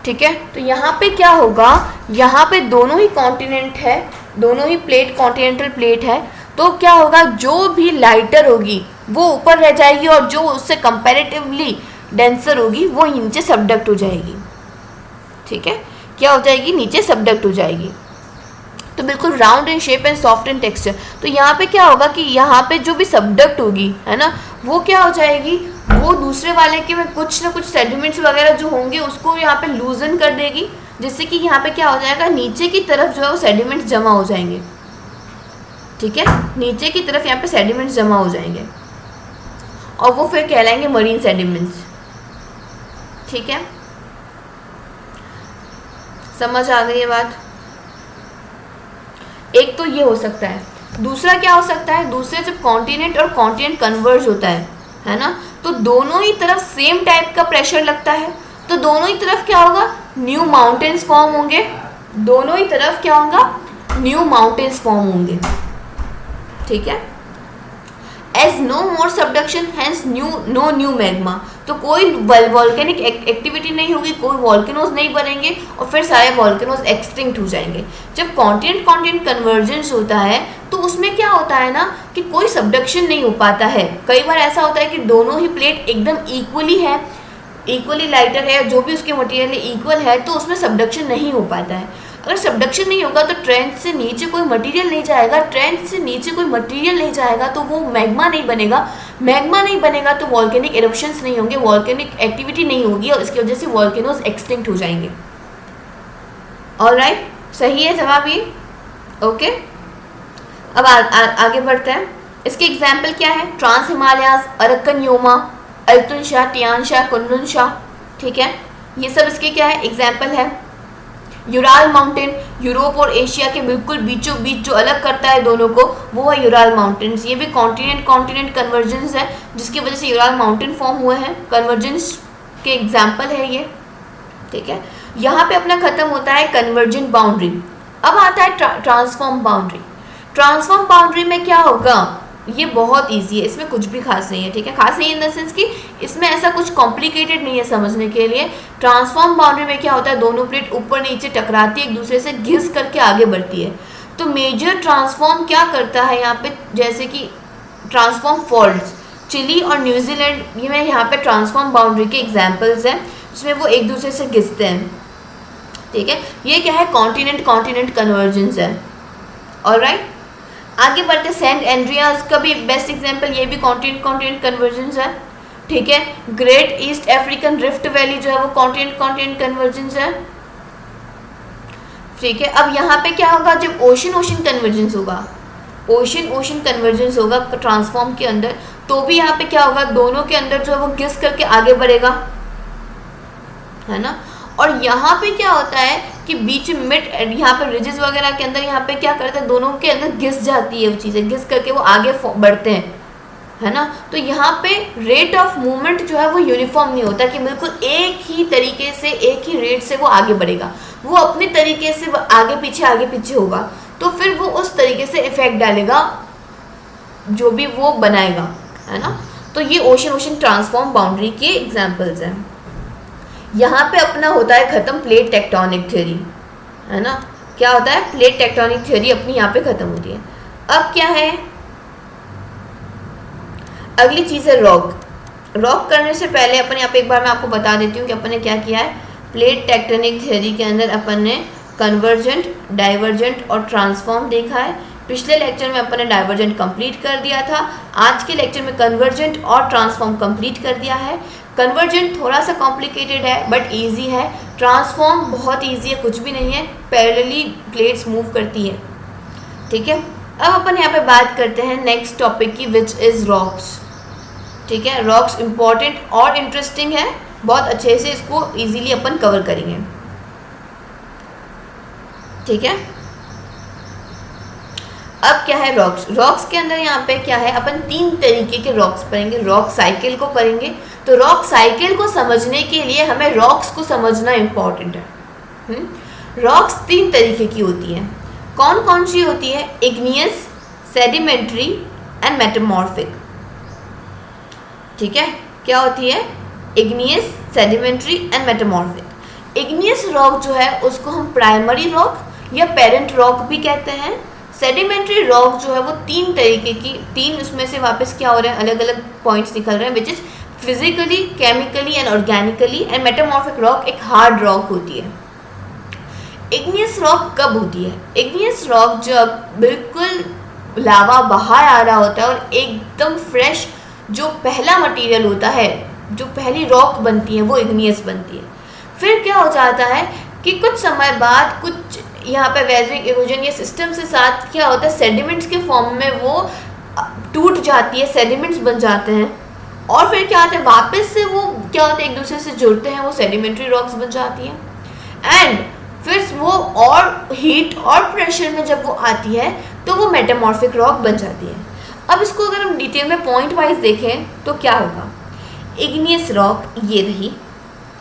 ठीक है। तो यहाँ पे क्या होगा, यहाँ पे दोनों ही कॉन्टिनेंट है, दोनों ही प्लेट कॉन्टिनेंटल प्लेट है, तो क्या होगा, जो भी लाइटर होगी वो ऊपर रह जाएगी, और जो उससे कंपैरेटिवली डेंसर होगी वो नीचे सबडक्ट हो जाएगी, ठीक है। क्या हो जाएगी, नीचे सबडक्ट हो जाएगी। तो बिल्कुल round in shape and soft in texture. तो यहाँ पे क्या होगा कि यहाँ पे जो भी सबडक्ट होगी, है ना, वो क्या हो जाएगी, वो दूसरे वाले के में कुछ ना कुछ सेडिमेंट्स वगैरह जो होंगे उसको यहाँ पे लूजन कर देगी, जिससे कि यहाँ पे क्या हो जाएगा, नीचे की तरफ जो है वो सेडिमेंट्स जमा हो जाएंगे, ठीक है। नीचे की तरफ यहाँ पे सेडिमेंट्स जमा हो जाएंगे, और वो फिर कहलाएंगे मरीन सेडिमेंट्स, ठीक है। समझ आ गई ये बात। एक तो ये हो सकता है, दूसरा क्या हो सकता है, दूसरा जब कॉन्टिनेंट और कॉन्टिनेंट कन्वर्ज होता है ना, तो दोनों ही तरफ सेम टाइप का प्रेशर लगता है, तो दोनों ही तरफ क्या होगा, न्यू माउंटेन्स फॉर्म होंगे, दोनों ही तरफ क्या होगा, न्यू माउंटेन्स फॉर्म होंगे, ठीक है। As no more subduction hence no new magma, तो कोई वॉल्केनिक एक्टिविटी नहीं होगी, कोई वॉल्केनोज नहीं बनेंगे, और फिर सारे वॉल्केनोज एक्सटिंक्ट हो जाएंगे। जब कॉन्टिनेंट कन्वर्जेंस होता है तो उसमें क्या होता है ना, कि कोई सबडक्शन नहीं हो पाता है। कई बार ऐसा होता है कि दोनों ही प्लेट एकदम इक्वली है, इक्वली लाइटर है, जो भी उसके मटेरियल इक्वल है, तो उसमें सबडक्शन नहीं हो पाता है। अगर सबडक्शन नहीं होगा तो ट्रेंच से नीचे कोई मटेरियल नहीं जाएगा, ट्रेंच से नीचे कोई मटेरियल नहीं जाएगा तो वो मैग्मा नहीं बनेगा, मैग्मा नहीं बनेगा तो वॉल्केनिक इरप्शंस नहीं होंगे, वॉल्केनिक एक्टिविटी नहीं होगी, और इसकी वजह से वॉल्केनोज एक्सटिंक्ट हो जाएंगे। ऑलराइट, सही है जवाब ये, ओके। अब आगे बढ़ते हैं। इसके एग्जाम्पल क्या है, trans Himalayas, Arakan Yoma, Altun Shan, Tian Shan, Kunlun Shan, ठीक है। ये सब इसके क्या है, एग्जाम्पल है। यूराल माउंटेन, यूरोप और एशिया के बिल्कुल बीचों बीच जो अलग करता है दोनों को, वो है यूराल माउंटेन्स। ये भी कॉन्टिनेंट कन्वर्जेंस है, जिसकी वजह से यूराल माउंटेन फॉर्म हुए हैं, कन्वर्जेंस के एग्जाम्पल है ये, ठीक है। यहाँ पे अपना खत्म होता है कन्वर्जेंट बाउंड्री। अब आता है ट्रांसफॉर्म बाउंड्री। ट्रांसफॉर्म बाउंड्री में क्या होगा, ये बहुत इजी है, इसमें कुछ भी खास नहीं है, ठीक है। खास नहीं इन द सेंस कि इसमें ऐसा कुछ कॉम्प्लिकेटेड नहीं है समझने के लिए। ट्रांसफॉर्म बाउंड्री में क्या होता है, दोनों प्लेट ऊपर नीचे टकराती है, एक दूसरे से घिस करके आगे बढ़ती है। तो मेजर ट्रांसफॉर्म क्या करता है यहाँ पे, जैसे कि ट्रांसफॉर्म फॉल्ट्स, चिली और न्यूजीलैंड, ये में यहाँ पे ट्रांसफॉर्म बाउंड्री के एग्जाम्पल्स हैं, जिसमें वो एक दूसरे से घिसते हैं, ठीक है। ये क्या है, कॉन्टिनेंट कन्वर्जेंस है। ऑलराइट, आगे बढ़ते, सेंट एंड्रियास का भी बेस्ट एग्जांपल, ये भी कॉन्टिनेंट कन्वर्जेंस है, ठीक है। Great east African rift valley जो है वो कॉन्टिनेंट कन्वर्जेंस है, ठीक है। अब यहाँ पे क्या होगा, जब ओशन कन्वर्जेंस होगा, ओशन कन्वर्जेंस होगा ट्रांसफॉर्म के अंदर, तो भी यहाँ पे क्या होगा, दोनों के अंदर जो है वो घिस करके आगे बढ़ेगा, है ना। और यहाँ पे क्या होता है कि बीच मिड, यहाँ पे रिजेस वगैरह के अंदर यहाँ पे क्या करते हैं, दोनों के अंदर घिस जाती है वो चीज़ें, घिस करके वो आगे बढ़ते हैं, है ना। तो यहाँ पे रेट ऑफ मूवमेंट जो है वो यूनिफॉर्म नहीं होता कि बिल्कुल एक ही तरीके से, एक ही रेट से वो आगे बढ़ेगा, वो अपने तरीके से आगे पीछे होगा, तो फिर वो उस तरीके से इफेक्ट डालेगा जो भी वो बनाएगा, है ना। तो ये ओशन ट्रांसफॉर्म बाउंड्री के एग्जाम्पल्स हैं। यहाँ पे अपना होता है खत्म प्लेट टेक्टोनिक थ्योरी, है ना। क्या होता है, प्लेट टेक्टोनिक थ्योरी अपनी यहाँ पे खत्म होती है। अब क्या है, अगली चीज़ है रॉक। रॉक करने से पहले अपन यहाँ पे एक बार मैं आपको बता देती हूँ कि अपन ने क्या किया है। प्लेट टेक्टोनिक थ्योरी के अंदर अपन ने कन्वर्जेंट, डाइवर्जेंट और ट्रांसफॉर्म देखा है। पिछले लेक्चर में अपन ने डाइवर्जेंट कंप्लीट कर दिया था, आज के लेक्चर में कन्वर्जेंट और ट्रांसफॉर्म कंप्लीट कर दिया है। कन्वर्जेंट थोड़ा सा कॉम्प्लिकेटेड है बट इजी है, ट्रांसफॉर्म बहुत इजी है, कुछ भी नहीं है, पैरेलली प्लेट्स मूव करती है। ठीक है, अब अपन यहाँ पे बात करते हैं नेक्स्ट टॉपिक की, विच इज़ रॉक्स। ठीक है, रॉक्स इम्पॉर्टेंट और इंटरेस्टिंग है, बहुत अच्छे से इसको इजीली अपन कवर करेंगे। ठीक है, अब क्या है रॉक्स। रॉक्स के अंदर यहाँ पे क्या है, अपन 3 तरीके के रॉक्स पढ़ेंगे। रॉक साइकिल को पढ़ेंगे, तो रॉक साइकिल को समझने के लिए हमें रॉक्स को समझना इम्पॉर्टेंट है। रॉक्स 3 तरीके की होती है। कौन कौन सी होती है? Igneous, sedimentary and metamorphic. ठीक है, क्या होती है? Igneous, sedimentary and metamorphic. Igneous rock जो है उसको हम प्राइमरी रॉक या पेरेंट रॉक भी कहते हैं। सेडिमेंट्री रॉक जो है वो 3 तरीके की, 3 उसमें से वापस क्या हो रहे हैं, अलग अलग पॉइंट्स निकल रहे हैं, which is physically, chemically and organically. And metamorphic rock एक हार्ड रॉक होती है। इग्नियस रॉक कब होती है? इग्नियस रॉक जब बिल्कुल लावा बाहर आ रहा होता है और एकदम फ्रेश जो पहला मटेरियल होता है, जो पहली रॉक बनती है, वो इग्नियस बनती है। फिर क्या हो जाता है कि कुछ समय बाद कुछ यहाँ पे वेदरिंग, इरोजन या सिस्टम से साथ क्या होता है, सेडिमेंट्स के फॉर्म में वो टूट जाती है, सेडिमेंट्स बन जाते हैं। और फिर क्या होता है, वापस से वो क्या होता है, एक दूसरे से जुड़ते हैं, वो सेडिमेंट्री रॉक्स बन जाती हैं। एंड फिर वो और हीट और प्रेशर में जब वो आती है तो वो मेटामॉर्फिक रॉक बन जाती है। अब इसको अगर हम डिटेल में पॉइंट वाइज देखें तो क्या होगा, इग्नियस रॉक ये रही।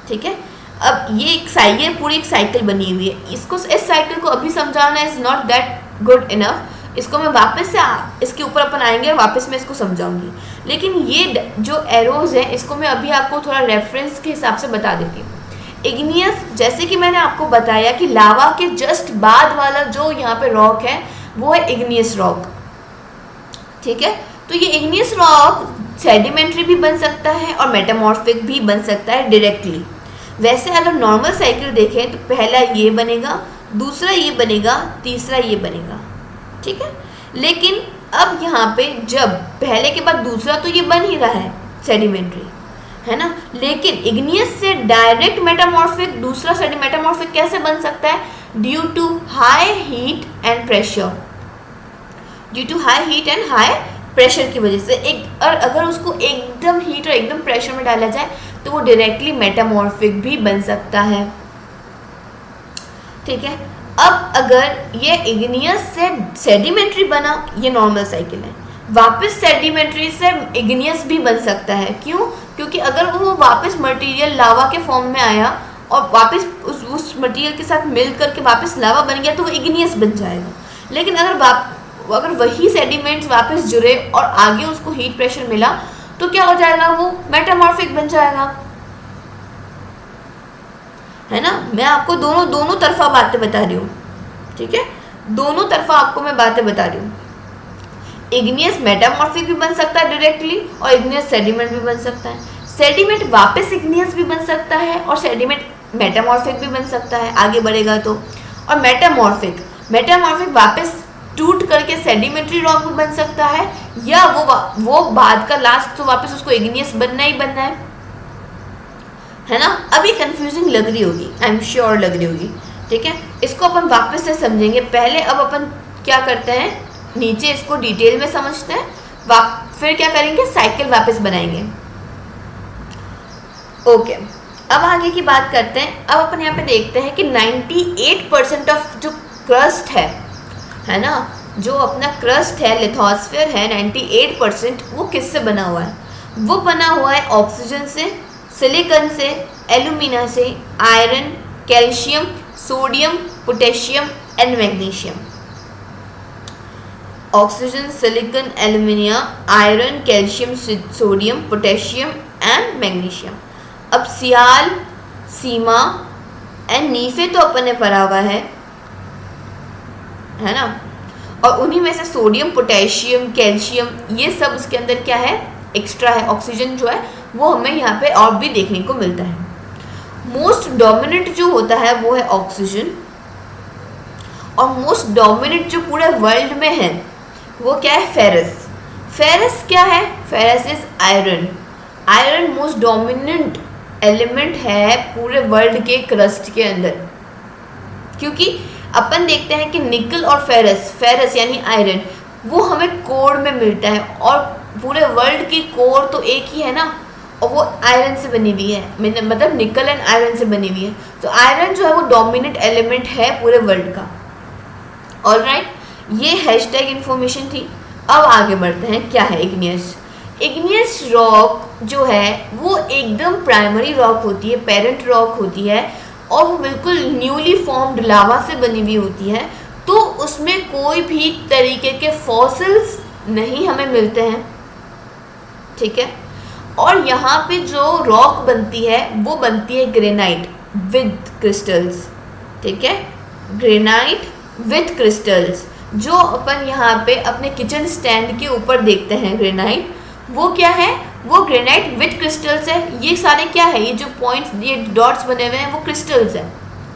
ठीक है, अब ये पूरी एक साइकिल बनी हुई है। इसको, इस साइकिल को अभी समझाना is not that good enough. इसको मैं वापस से इसके ऊपर अपन आएंगे और वापस मैं इसको समझाऊंगी। लेकिन ये जो एरोज हैं इसको मैं अभी आपको थोड़ा रेफरेंस के हिसाब से बता देती हूँ। इग्नियस, जैसे कि मैंने आपको बताया कि लावा के जस्ट बाद वाला जो यहाँ पे रॉक है वो है इग्नियस रॉक। ठीक है, तो ये इग्नियस रॉक सेडिमेंट्री भी बन सकता है और मेटामॉर्फिक भी बन सकता है डायरेक्टली। वैसे अगर नॉर्मल साइकिल देखें तो पहला ये बनेगा, दूसरा ये बनेगा, तीसरा ये बनेगा। ठीक है, लेकिन अब यहाँ पे जब पहले के बाद दूसरा तो ये बन ही रहा है सेडिमेंट्री, है ना, लेकिन इग्नियस से डायरेक्ट मेटामॉर्फिक, दूसरा मेटामॉर्फिक कैसे बन सकता है? Due to high heat and pressure. Due to high heat and high pressure की वजह से एक, और अगर उसको एकदम हीट और एकदम प्रेशर में डाला जाए तो वो डायरेक्टली मेटामॉर्फिक भी बन सकता है। ठीक है, अब अगर ये इग्नियस से सेडिमेंट्री बना, ये नॉर्मल साइकिल है, वापस सेडिमेंट्री से इग्नियस भी बन सकता है। क्यों? क्योंकि अगर वो वापस मटेरियल लावा के फॉर्म में आया और वापस उस मटेरियल के साथ मिल करके वापस लावा बन गया तो वो इग्नियस बन जाएगा। लेकिन अगर वही सेडिमेंट्स वापस जुड़े और आगे उसको हीट प्रेशर मिला तो क्या हो जाएगा, वो मेटामॉर्फिक बन जाएगा, है ना। मैं आपको दोनों तरफा बातें बता रही हूँ। ठीक है, दोनों तरफा आपको मैं बातें बता रही हूँ। इग्नियस मेटामॉर्फिक भी बन सकता है डायरेक्टली और इग्नियस सेडिमेंट भी बन सकता है। सेडिमेंट वापस इग्नियस भी बन सकता है और सेडिमेंट मेटामॉर्फिक भी बन सकता है आगे बढ़ेगा तो। और मेटामॉर्फिक वापस टूट करके सेडिमेंट्री रॉक भी बन सकता है, या वो बाद का लास्ट तो वापस उसको इग्नियस बनना ही बनना है ना। अभी कंफ्यूजिंग लग रही होगी, आई एम श्योर लग रही होगी। ठीक है, इसको अपन वापस से समझेंगे। पहले अब अपन क्या करते हैं, नीचे इसको डिटेल में समझते हैं, फिर क्या करेंगे, साइकिल वापस बनाएंगे। ओके, अब आगे की बात करते हैं। अब अपन यहाँ पे देखते हैं कि 98% ऑफ जो क्रस्ट है ना, जो अपना क्रस्ट है, लिथोस्फीयर है, 98% वो किससे बना हुआ है? वो बना हुआ है ऑक्सीजन से, सिलिकॉन से, एल्यूमिना से, iron, calcium, sodium, potassium and magnesium. Oxygen, silicon, alumina, iron, calcium, sodium, potassium and magnesium. अब सियाल, सीमा एंड नीफे तो अपन ने पढ़ा हुआ है ना, और उन्हीं में से सोडियम, पोटेशियम, कैल्शियम, ये सब उसके अंदर क्या है, एक्स्ट्रा है। ऑक्सीजन जो है वो हमें यहाँ पे और भी देखने को मिलता है। मोस्ट डोमिनेंट जो होता है वो है ऑक्सीजन, और मोस्ट डोमिनेंट जो पूरे वर्ल्ड में है वो क्या है, फेरस। फेरस क्या है, ferrous is iron. Iron most dominant element है पूरे वर्ल्ड के क्रस्ट के अंदर, क्योंकि अपन देखते हैं कि निकल और फेरस, फेरस यानी आयरन, वो हमें कोर में मिलता है, और पूरे वर्ल्ड की कोर तो एक ही है ना, और वो आयरन से बनी हुई है, मतलब निकल एंड आयरन से बनी हुई है। तो आयरन जो है वो डोमिनेंट एलिमेंट है पूरे वर्ल्ड का। ऑलराइट, ये हैशटैग इन्फॉर्मेशन थी। अब आगे बढ़ते हैं, क्या है इग्नियस। इग्नियस रॉक जो है वो एकदम प्राइमरी रॉक होती है, पेरेंट रॉक होती है, और वो बिल्कुल न्यूली फॉर्म्ड लावा से बनी हुई होती है। तो उसमें कोई भी तरीके के फॉसिल्स नहीं हमें मिलते हैं, ठीक है। और यहाँ पे जो रॉक बनती है वो बनती है ग्रेनाइट विद क्रिस्टल्स, ठीक है, ग्रेनाइट विद क्रिस्टल्स। जो अपन यहाँ पे अपने किचन स्टैंड के ऊपर देखते हैं ग्रेनाइट, वो क्या है, वो ग्रेनाइट विद क्रिस्टल्स है। ये सारे क्या है, ये जो पॉइंट्स, ये डॉट्स बने हुए हैं वो क्रिस्टल्स हैं,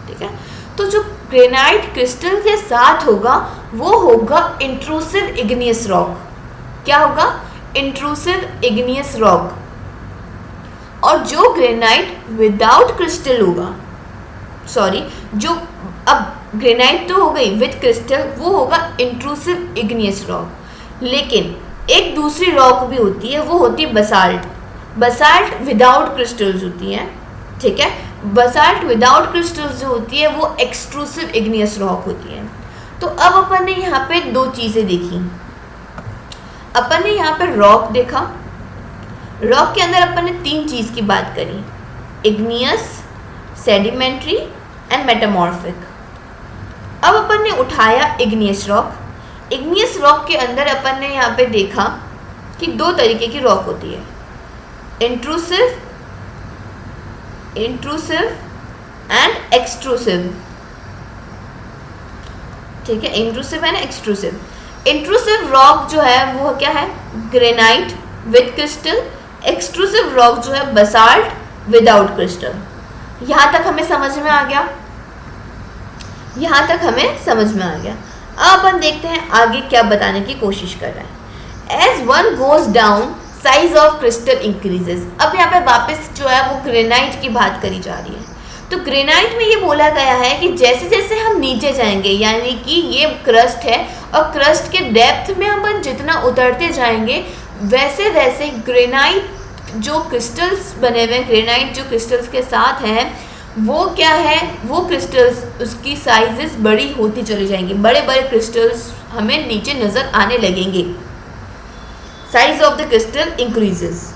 ठीक है। तो जो ग्रेनाइट क्रिस्टल के साथ होगा वो होगा इंट्रूसिव इग्नियस रॉक। क्या होगा, इंट्रूसिव इग्नियस रॉक। और जो ग्रेनाइट विदाउट क्रिस्टल होगा, सॉरी, जो अब ग्रेनाइट तो हो गई विद क्रिस्टल, वो होगा इंट्रूसिव इग्नियस रॉक। लेकिन एक दूसरी रॉक भी होती है, वो होती है बसाल्ट। बसाल्ट विदाउट क्रिस्टल्स होती है, ठीक है। बसाल्ट विदाउट क्रिस्टल्स जो होती है वो एक्सट्रूसिव इग्नियस रॉक होती है। तो अब अपन ने यहाँ पे दो चीज़ें देखी। अपन ने यहाँ पे रॉक देखा, रॉक के अंदर अपन ने तीन चीज़ की बात करी, इग्नियस, सेडिमेंट्री एंड मेटामॉर्फिक। अब अपन ने उठाया इग्नियस रॉक। इग्नियस रॉक के अंदर अपन ने यहाँ पे देखा कि दो तरीके की रॉक होती है, इंट्रूसिव एंड एक्सट्रूसिव, ठीक है, intrusive and extrusive. Intrusive rock जो है वो क्या है, granite with crystal. Extrusive rock जो है बसाल्ट विदाउट क्रिस्टल। यहाँ तक हमें समझ में आ गया, यहाँ तक हमें समझ में आ गया। अब अपन देखते हैं आगे क्या बताने की कोशिश कर रहा है। As one goes down size of crystal increases. अब यहाँ पे वापस जो है वो ग्रेनाइट की बात करी जा रही है। तो ग्रेनाइट में ये बोला गया है कि जैसे जैसे हम नीचे जाएंगे, यानी कि ये क्रस्ट है, और क्रस्ट के डेप्थ में अपन जितना उतरते जाएंगे वैसे वैसे ग्रेनाइट जो क्रिस्टल्स बने हुए हैं, ग्रेनाइट जो क्रिस्टल्स के साथ हैं, वो क्या है, वो क्रिस्टल्स उसकी साइजेस बड़ी होती चली जाएंगी, बड़े बड़े क्रिस्टल्स हमें नीचे नज़र आने लगेंगे। Size of the crystal increases,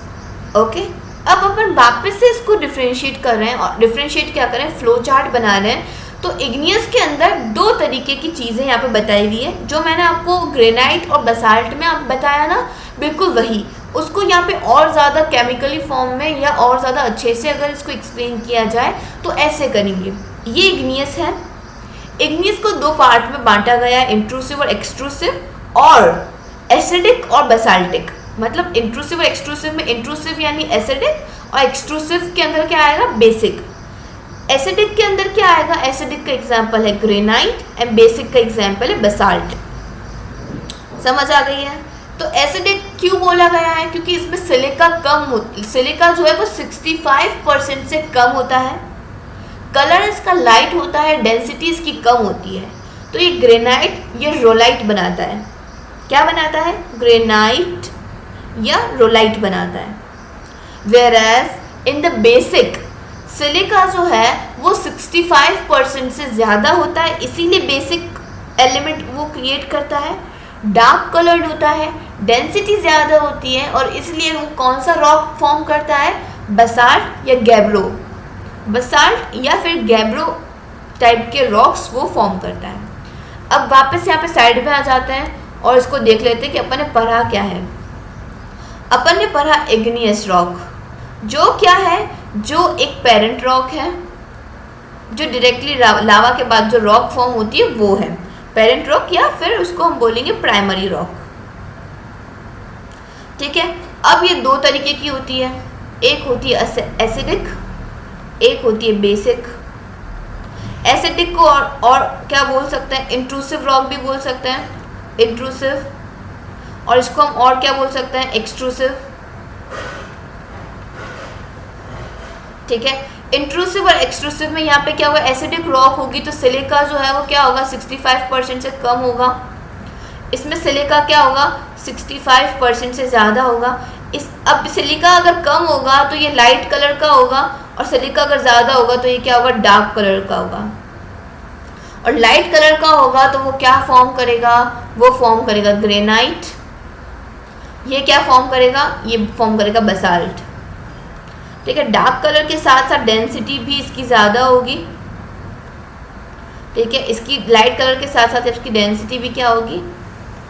okay. अब अपन वापस से इसको डिफ्रेंशिएट कर रहे हैं, और डिफ्रेंशिएट क्या करें, फ्लो चार्ट बना रहे हैं। तो इग्नियस के अंदर दो तरीके की चीज़ें यहाँ पे बताई हुई है, जो मैंने आपको ग्रेनाइट और बसाल्ट में आप बताया ना, बिल्कुल वही। उसको यहाँ पे और ज़्यादा केमिकली फॉर्म में या और ज़्यादा अच्छे से अगर इसको एक्सप्लेन किया जाए तो ऐसे करेंगे। ये इग्नियस है, इग्नियस को दो पार्ट में बांटा गया है, इंट्रूसिव और एक्सट्रूसिव, और एसिडिक और बसाल्टिक। मतलब इंट्रूसिव और एक्सट्रूसिव में इंट्रूसिव यानी एसिडिक, और एक्सट्रूसिव के अंदर क्या आएगा, बेसिक। एसिडिक के अंदर क्या आएगा, एसिडिक का एग्जाम्पल है ग्रेनाइट, एंड बेसिक का एग्जाम्पल है बसाल्ट। समझ आ गई है। तो एसिडिक क्यों बोला गया है, क्योंकि इसमें सिलिका कम होती, सिलिका जो है वो 65% से कम होता है, कलर इसका लाइट होता है, डेंसिटी इसकी कम होती है। तो ये ग्रेनाइट ये रोलाइट बनाता है। क्या बनाता है, ग्रेनाइट या रोलाइट बनाता है। Whereas in the basic silica जो है वो 65% से ज़्यादा होता है, इसीलिए बेसिक एलिमेंट वो क्रिएट करता है। डार्क कलर्ड होता है, डेंसिटी ज़्यादा होती है, और इसलिए वो कौन सा रॉक फॉर्म करता है, बसाल्ट या गैब्रो, बसाल्ट या फिर गैब्रो टाइप के रॉक्स वो फॉर्म करता है। अब वापस यहाँ पे साइड में आ जाते हैं और इसको देख लेते हैं कि अपन ने पढ़ा क्या है। अपन ने पढ़ा इग्नियस रॉक, जो क्या है, जो एक पेरेंट रॉक है, जो डायरेक्टली लावा के बाद जो रॉक फॉर्म होती है वो है पेरेंट रॉक, या फिर उसको हम बोलेंगे प्राइमरी रॉक, ठीक है। अब ये दो तरीके की होती है, एक होती है एसिडिक, एक होती है बेसिक। एसिडिक को और क्या बोल सकते हैं, इंट्रूसिव रॉक भी बोल सकते हैं, इंट्रूसिव, और इसको हम और क्या बोल सकते हैं, एक्सट्रूसिव, ठीक है। इंट्रूसिव और एक्सट्रूसिव में यहाँ पे क्या होगा, एसिडिक रॉक होगी तो सिलिका जो है वो क्या होगा 65% से कम होगा, इसमें सिलिका क्या होगा 65% से ज़्यादा होगा। अब सिलिका अगर कम होगा तो ये लाइट कलर का होगा, और सिलिका अगर ज़्यादा होगा तो ये क्या होगा डार्क कलर का होगा। और लाइट कलर का होगा तो वो क्या फॉर्म करेगा, वो फॉर्म करेगा ग्रेनाइट। ये क्या फॉर्म करेगा, ये फॉर्म करेगा बसाल्ट। ठीक है, डार्क कलर के साथ साथ डेंसिटी भी इसकी ज़्यादा होगी। ठीक है, इसकी लाइट कलर के साथ साथ इसकी डेंसिटी भी क्या होगी,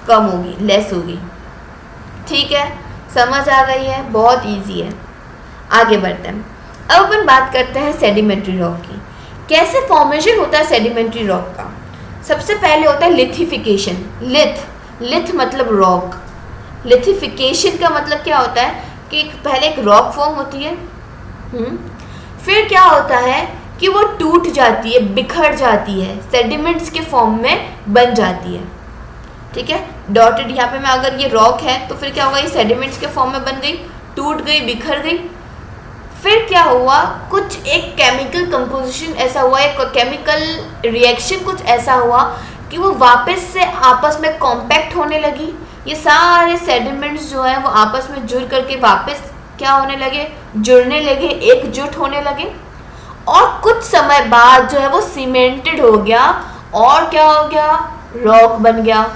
कम होगी, लेस होगी। ठीक है, समझ आ गई है, बहुत इजी है। आगे बढ़ते हैं। अब अपन बात करते हैं सेडिमेंट्री रॉक की। कैसे फॉर्मेशन होता है सेडिमेंट्री रॉक का। सबसे पहले होता है लिथिफिकेशन। लिथ मतलब रॉक। लिथिफिकेशन का मतलब क्या होता है कि पहले एक रॉक फॉर्म होती है, फिर क्या होता है कि वो टूट जाती है, बिखर जाती है, सेडिमेंट्स के फॉर्म में बन जाती है। ठीक है, डॉटेड यहाँ पे मैं अगर ये रॉक है तो फिर क्या होगा, ये सेडिमेंट्स के फॉर्म में बन गई, टूट गई, बिखर गई। फिर क्या हुआ, कुछ एक केमिकल कंपोजिशन ऐसा हुआ, एक केमिकल रिएक्शन कुछ ऐसा हुआ कि वो वापस से आपस में कॉम्पैक्ट होने लगी। ये सारे सेडिमेंट्स जो है वो आपस में जुड़ करके वापस क्या होने लगे, जुड़ने लगे, एकजुट होने लगे। और कुछ समय बाद जो है वो सीमेंटेड हो गया और क्या हो गया, रॉक बन गया।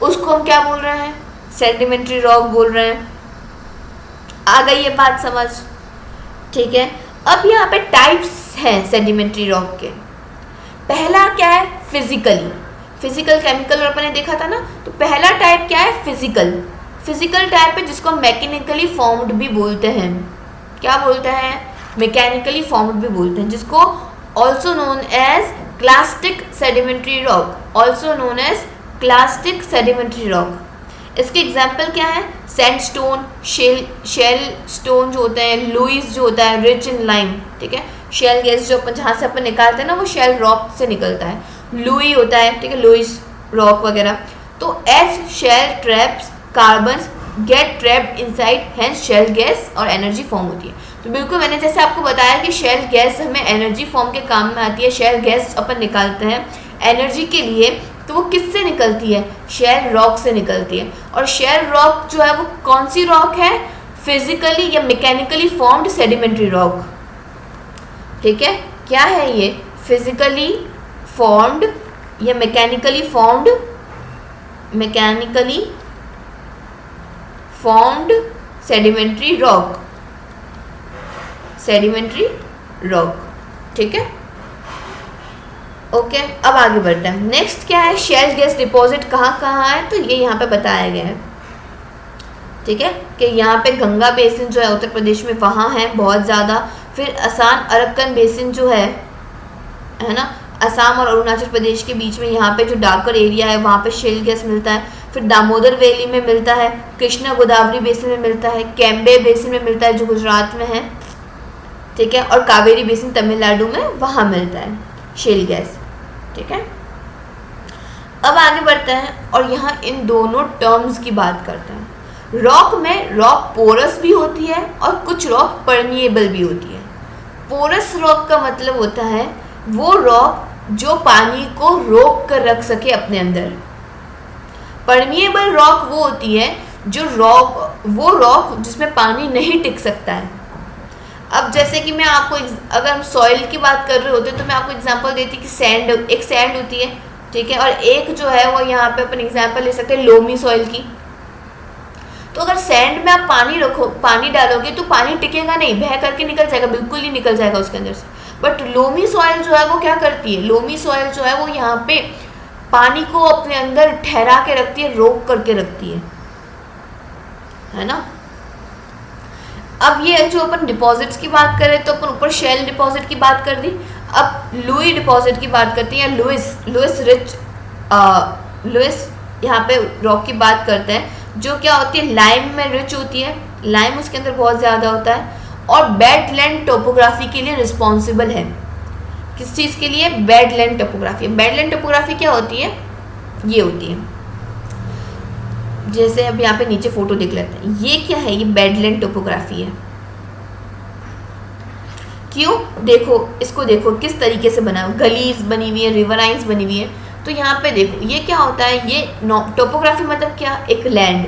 उसको हम क्या बोल रहे हैं, सेडिमेंट्री रॉक बोल रहे हैं। आ गई ये बात समझ। ठीक है, अब यहाँ पे टाइप्स हैं सेडिमेंट्री रॉक के। पहला क्या है, फिजिकल केमिकल और अपने देखा था ना, तो पहला टाइप क्या है, फिजिकल टाइप है, जिसको मैकेनिकली फॉर्म्ड भी बोलते हैं। क्या बोलते हैं, मैकेनिकली फॉर्म्ड भी बोलते हैं, जिसको also known as clastic sedimentary rock, also known as clastic sedimentary rock. इसके एग्जाम्पल क्या है, सैंडस्टोन, शेल स्टोन जो होते हैं, लुइस जो होता है रिच इन लाइम। ठीक है, शेल गैस जो अपन जहाँ से अपन निकालते हैं ना वो शेल रॉक से निकलता है, लुई होता है। ठीक है, लुइस रॉक वगैरह। तो as shale traps carbons get trapped inside, hence shale gas और एनर्जी फॉर्म होती है। तो बिल्कुल मैंने जैसे आपको बताया कि शेल गैस हमें एनर्जी फॉर्म के काम में आती है। शेल गैस अपन निकालते हैं एनर्जी के लिए, तो वो किससे निकलती है, शेल रॉक से निकलती है। और शेल रॉक जो है वो कौन सी रॉक है, फिजिकली या मैकेनिकली फॉर्म्ड सेडिमेंट्री रॉक। ठीक है, क्या है ये, फिजिकली फॉर्म्ड या मैकेनिकली फॉर्म्ड सेडिमेंट्री रॉक। ठीक है, ओके। अब आगे बढ़ते हैं। नेक्स्ट क्या है, शेल गैस डिपॉजिट कहाँ है, तो ये यहाँ पे बताया गया है। ठीक है, कि यहाँ पे गंगा बेसिन जो है उत्तर प्रदेश में वहाँ है बहुत ज़्यादा। फिर आसाम अरक्कन बेसिन जो है ना, असम और अरुणाचल प्रदेश के बीच में यहाँ पे जो डाकर एरिया है वहाँ पे शेल गैस मिलता है। फिर दामोदर वैली में मिलता है, कृष्णा गोदावरी बेसिन में मिलता है, कैम्बे बेसिन में मिलता है जो गुजरात में है। ठीक है, और कावेरी बेसिन तमिलनाडु में वहाँ मिलता है शेल गैस। ठीक है, अब आगे बढ़ते हैं और यहाँ इन दोनों टर्म्स की बात करते हैं। रॉक में रॉक पोरस भी होती है और कुछ रॉक परमिएबल भी होती है। पोरस रॉक का मतलब होता है वो रॉक जो पानी को रोक कर रख सके अपने अंदर। परमिएबल रॉक वो होती है वो रॉक जिसमें पानी नहीं टिक सकता है। अब जैसे कि मैं आपको अगर हम सॉइल की बात कर रहे होते तो मैं आपको एग्जांपल देती कि एक सैंड होती है। ठीक है, और एक जो है वो यहाँ पे अपन एग्जांपल ले सकते हैं लोमी सॉइल की। तो अगर सैंड में आप पानी डालोगे तो पानी टिकेगा नहीं, बह करके निकल जाएगा, बिल्कुल ही निकल जाएगा उसके अंदर से। बट लोमी सॉइल जो है वो क्या करती है, लोमी सॉइल जो है वो यहाँ पे पानी को अपने अंदर ठहरा के रखती है, रोक करके रखती है ना। अब ये जो अपन डिपॉजिट्स की बात करें तो अपन ऊपर शेल डिपॉजिट की बात कर दी। अब लुई डिपॉजिट की बात करते हैं, या लुइस यहाँ पे रॉक की बात करते हैं, जो क्या होती है लाइम में रिच होती है, लाइम उसके अंदर बहुत ज़्यादा होता है और बेडलैंड टोपोग्राफी के लिए रिस्पॉन्सिबल है। किस चीज़ के लिए, बेडलैंड टोपोग्राफी। बेडलैंड टोपोग्राफी क्या होती है, ये होती है, जैसे अब यहाँ पे नीचे फोटो देख लेते हैं, ये क्या है, ये बेडलैंड टोपोग्राफी है। क्यों? देखो इसको, देखो किस तरीके से बना है, गलीज बनी हुई है, रिवराइंस बनी हुई है। तो यहाँ पे देखो ये क्या होता है, ये टोपोग्राफी मतलब क्या, एक लैंड,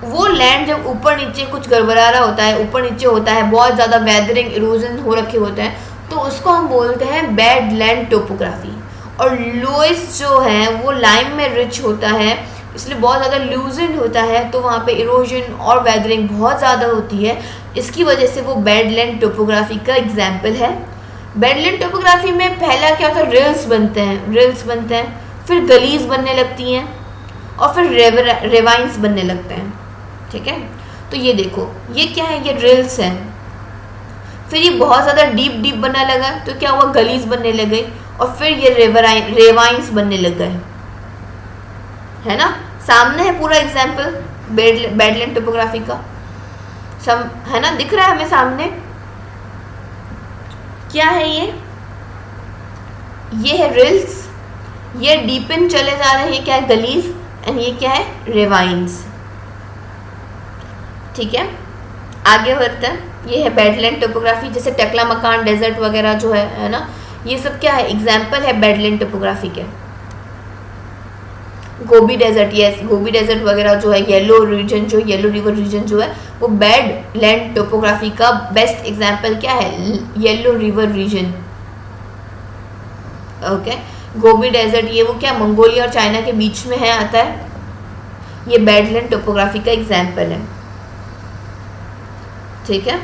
वो लैंड जब ऊपर नीचे कुछ गड़बड़ा रहा होता है, ऊपर नीचे होता है, बहुत ज़्यादा वेदरिंग इरोजन हो रखे होते हैं, तो उसको हम बोलते हैं बैड लैंड टोपोग्राफी। और लोएस्ट जो है वो लाइम में रिच होता है, इसलिए बहुत ज़्यादा लूजन होता है, तो वहाँ पे इरोजन और वेदरिंग बहुत ज़्यादा होती है, इसकी वजह से वो बैड लैंड टोपोग्राफी का एग्जाम्पल है। बैड लैंड टोपोग्राफी में पहला क्या होता है, रिल्स बनते हैं, फिर गलीज बनने लगती हैं, और फिर रेवाइंस बनने लगते हैं। ठीक है, तो ये देखो ये क्या है, ये रिल्स है, फिर ये बहुत ज़्यादा डीप बनने लगा, तो क्या हुआ, गलीज बनने लगे, और फिर ये रेवाइंस बनने लग गए, है ना। सामने है पूरा एग्जाम्पल बैडलैंड टोपोग्राफी का, सब है ना, दिख रहा है हमें सामने। क्या है ये है रिल्स, ये डीपन चले जा रहे हैं, क्या है, गलीज, एंड ये क्या है, रेवाइंस। ठीक है, आगे बढ़ते हैं। ये है बैडलैंड टोपोग्राफी, जैसे टकलामकान डेजर्ट वगैरह जो है ना, ये सब क्या है, एग्जाम्पल है बैडलैंड टोपोग्राफी के। Gobi desert, yes, Gobi desert वगैरह जो है, येलो रीजन जो, येलो रिवर रीजन जो है, वो बैड लैंड टोपोग्राफी का बेस्ट एग्जाम्पल क्या है, yellow river region. Okay, Gobi desert ये वो क्या, मंगोलिया और चाइना के बीच में है, आता है, ये बैड लैंड टोपोग्राफी का एग्जाम्पल है। ठीक है,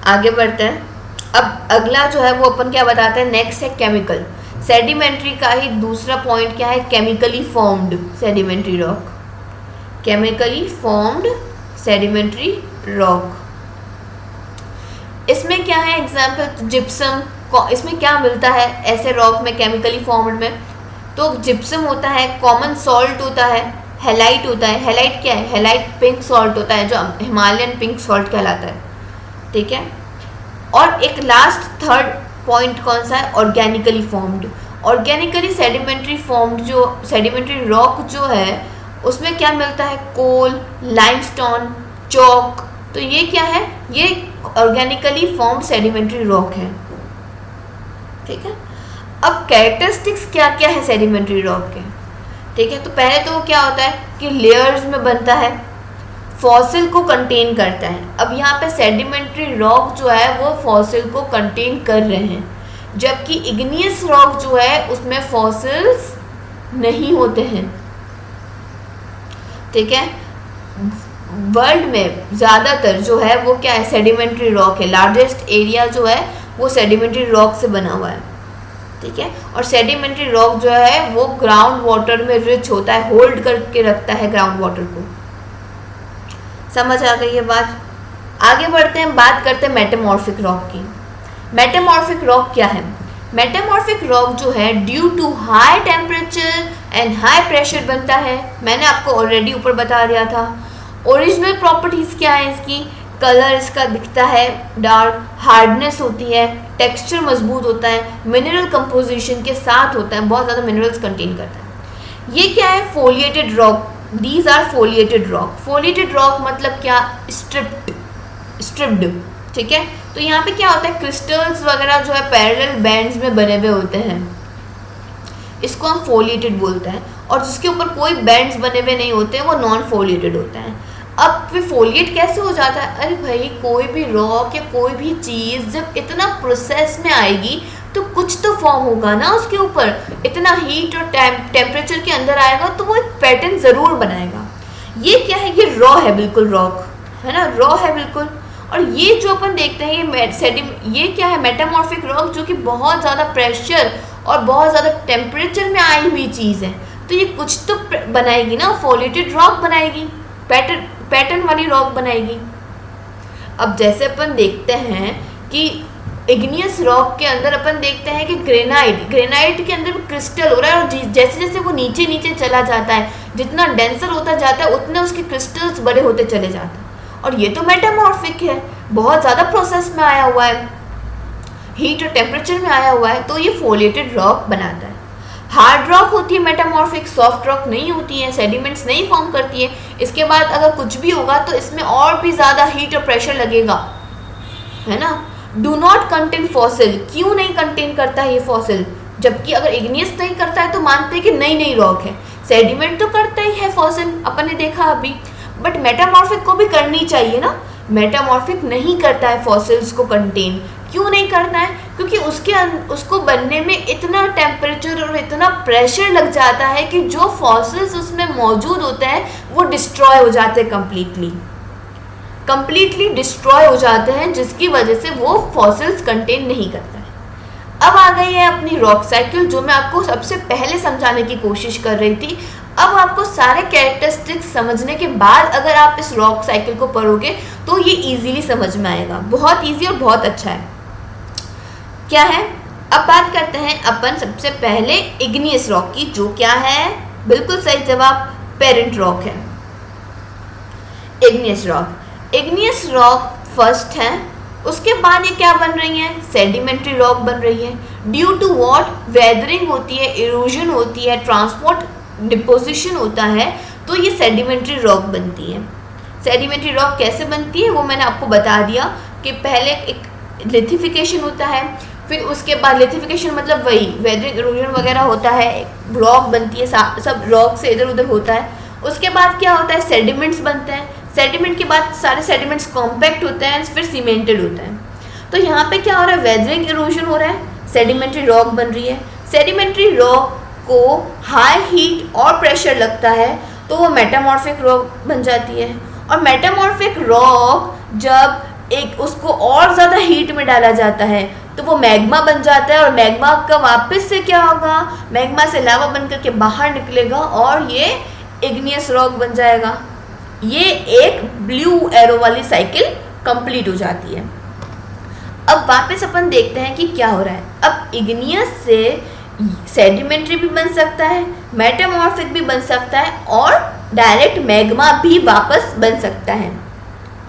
आगे बढ़ते हैं। अब अगला जो है वो अपन क्या बताते हैं, नेक्स्ट है केमिकल। सेडिमेंट्री का ही दूसरा पॉइंट क्या है, chemically formed sedimentary rock, chemically formed sedimentary rock. इसमें क्या है एग्जाम्पल, जिप्सम, इसमें क्या मिलता है ऐसे रॉक में केमिकली फॉर्म्ड में, तो जिप्सम होता है, कॉमन सॉल्ट होता है, हेलाइट होता है। हेलाइट क्या है, हेलाइट पिंक सॉल्ट होता है, जो हिमालयन पिंक सॉल्ट कहलाता है। ठीक है, और एक लास्ट थर्ड पॉइंट कौन सा है, organically formed. Organically sedimentary formed जो सेडिमेंट्री रॉक जो है, उसमें क्या मिलता है, कोल, लाइमस्टोन, चॉक, तो ये क्या है, ये ऑर्गेनिकली फॉर्म्ड सेडिमेंट्री रॉक है। ठीक है, अब कैरेक्टरिस्टिक्स क्या क्या है सेडिमेंट्री रॉक के। ठीक है, तो पहले तो वो क्या होता है कि लेयर्स में बनता है, फॉसिल को कंटेन करता है। अब यहाँ पे सेडिमेंट्री रॉक जो है वो फॉसिल को कंटेन कर रहे हैं, जबकि इग्नियस रॉक जो है उसमें फॉसिल्स नहीं होते हैं। ठीक है, वर्ल्ड में ज़्यादातर जो है वो क्या है, सेडिमेंट्री रॉक है। लार्जेस्ट एरिया जो है वो सेडिमेंट्री रॉक से बना हुआ है। ठीक है, और सेडिमेंट्री रॉक जो है वो ग्राउंड वाटर में रिच होता है, होल्ड करके रखता है ग्राउंड वाटर को। समझ आ गई ये बात। आगे बढ़ते हैं, बात करते हैं मेटामॉर्फिक रॉक की। मेटामॉर्फिक रॉक क्या है, मेटामॉर्फिक रॉक जो है due to high temperature and high pressure बनता है। मैंने आपको ऑलरेडी ऊपर बता दिया था। ओरिजिनल प्रॉपर्टीज़ क्या है इसकी, कलर इसका दिखता है डार्क, हार्डनेस होती है, टेक्सचर मजबूत होता है, मिनरल कंपोजिशन के साथ होता है, बहुत ज़्यादा मिनरल्स कंटेन करता है। ये क्या है, foliated rock, these are foliated rock. Foliated rock मतलब क्या, स्ट्रिप्ड। ठीक है, तो यहाँ पे क्या होता है, क्रिस्टल्स वगैरह जो है पैरेलल बैंड्स में बने हुए होते हैं, इसको हम फोलिएटेड बोलते हैं। और जिसके ऊपर कोई बैंड्स बने हुए नहीं होते हैं वो नॉन फोलिएटेड होता है। अब फिर फोलिएट कैसे हो जाता है, अरे भाई कोई भी रॉक या कोई भी चीज़ जब इतना प्रोसेस में आएगी तो कुछ तो फॉर्म होगा ना उसके ऊपर, इतना हीट और टेम्परेचर के अंदर आएगा तो वो एक पैटर्न ज़रूर बनाएगा। ये क्या है, ये रॉ है बिल्कुल, रॉक है ना, रॉ है बिल्कुल। और ये जो अपन देखते हैं ये क्या है, मेटामॉर्फिक रॉक, जो कि बहुत ज़्यादा प्रेशर और बहुत ज़्यादा टेम्परेचर में आई हुई चीज़ है, तो ये कुछ तो बनाएगी ना, फोलिएटेड रॉक बनाएगी, पैटर्न वाली रॉक बनाएगी। अब जैसे अपन देखते हैं कि इग्नियस रॉक के अंदर अपन देखते हैं कि ग्रेनाइट के अंदर क्रिस्टल हो रहा है, और जैसे जैसे वो नीचे नीचे चला जाता है, जितना डेंसर होता जाता है उतने उसके क्रिस्टल्स बड़े होते चले जाते हैं। और ये तो मेटामॉर्फिक है, बहुत ज़्यादा प्रोसेस में आया हुआ है, हीट और टेम्परेचर में आया हुआ है, तो ये फोलिएटेड रॉक बनाता है। हार्ड रॉक होती है मेटामॉर्फिक, सॉफ्ट रॉक नहीं होती है, सेडिमेंट्स नहीं फॉर्म करती है। इसके बाद अगर कुछ भी होगा तो इसमें और भी ज़्यादा हीट और प्रेशर लगेगा, है ना। डू नॉट कंटेन फॉसिल, क्यों नहीं कंटेन करता है ये फॉसिल, जबकि अगर इग्नियस नहीं करता है तो मानते हैं कि नई नई रॉक है। सेडिमेंट तो करता ही है फॉसिल, अपन ने देखा अभी, बट मेटामॉर्फिक को भी करनी चाहिए ना। मेटामॉर्फिक नहीं करता है फॉसिल्स को कंटेन, क्यों नहीं करना है, क्योंकि उसको बनने में इतना टेम्परेचर और इतना प्रेशर लग जाता है कि जो फॉसिल्स उसमें मौजूद होते हैं वो डिस्ट्रॉय हो जाते हैं, कंप्लीटली डिस्ट्रॉय हो जाते हैं, जिसकी वजह से वो फॉसिल्स कंटेन नहीं करता है। अब आ गई है अपनी रॉक साइकिल, जो मैं आपको सबसे पहले समझाने की कोशिश कर रही थी। अब आपको सारे कैरेक्टरिस्टिक्स समझने के बाद अगर आप इस रॉक साइकिल को पढ़ोगे तो ये इजीली समझ में आएगा, बहुत इजी और बहुत अच्छा है। क्या है, अब बात करते हैं अपन सबसे पहले इग्नियस रॉक की, जो क्या है, बिल्कुल सही जवाब, पेरेंट रॉक है igneous rock. Igneous rock first है, उसके बाद ये क्या बन रही है, सेडिमेंट्री रॉक बन रही है। ड्यू टू व्हाट, वेदरिंग होती है, इरोजन होती है, ट्रांसपोर्ट डिपोजिशन होता है, तो ये सेडिमेंट्री रॉक बनती है। सेडिमेंट्री रॉक कैसे बनती है वो मैंने आपको बता दिया कि पहले एक लिथिफिकेशन होता है, फिर उसके बाद लिथिफिकेशन मतलब वही वेदरिंग इरोजन वगैरह होता है, रॉक बनती है, सब रॉक से इधर उधर होता है। उसके बाद क्या होता है, सेडिमेंट्स बनते हैं, सेडिमेंट के बाद सारे सेडिमेंट्स कॉम्पैक्ट होते हैं, फिर सीमेंटेड होते हैं। तो यहाँ पे क्या हो रहा है, वेदरिंग इरोजन हो रहा है, सेडिमेंट्री रॉक बन रही है। सेडिमेंट्री रॉक को हाई हीट और प्रेशर लगता है तो वो मेटामॉर्फिक रॉक बन जाती है। और मेटामॉर्फिक रॉक जब एक उसको और ज़्यादा हीट में डाला जाता है तो वो मैग्मा बन जाता है, और मैग्मा का वापस से क्या होगा, मैग्मा से लावा बन करके बाहर निकलेगा और ये इग्नियस रॉक बन जाएगा। ये एक ब्लू एरो वाली साइकिल कंप्लीट हो जाती है। अब वापस अपन देखते हैं कि क्या हो रहा है। अब इग्नियस से सेडिमेंट्री भी बन सकता है, मेटामॉर्फिक भी बन सकता है, और डायरेक्ट मैग्मा भी वापस बन सकता है।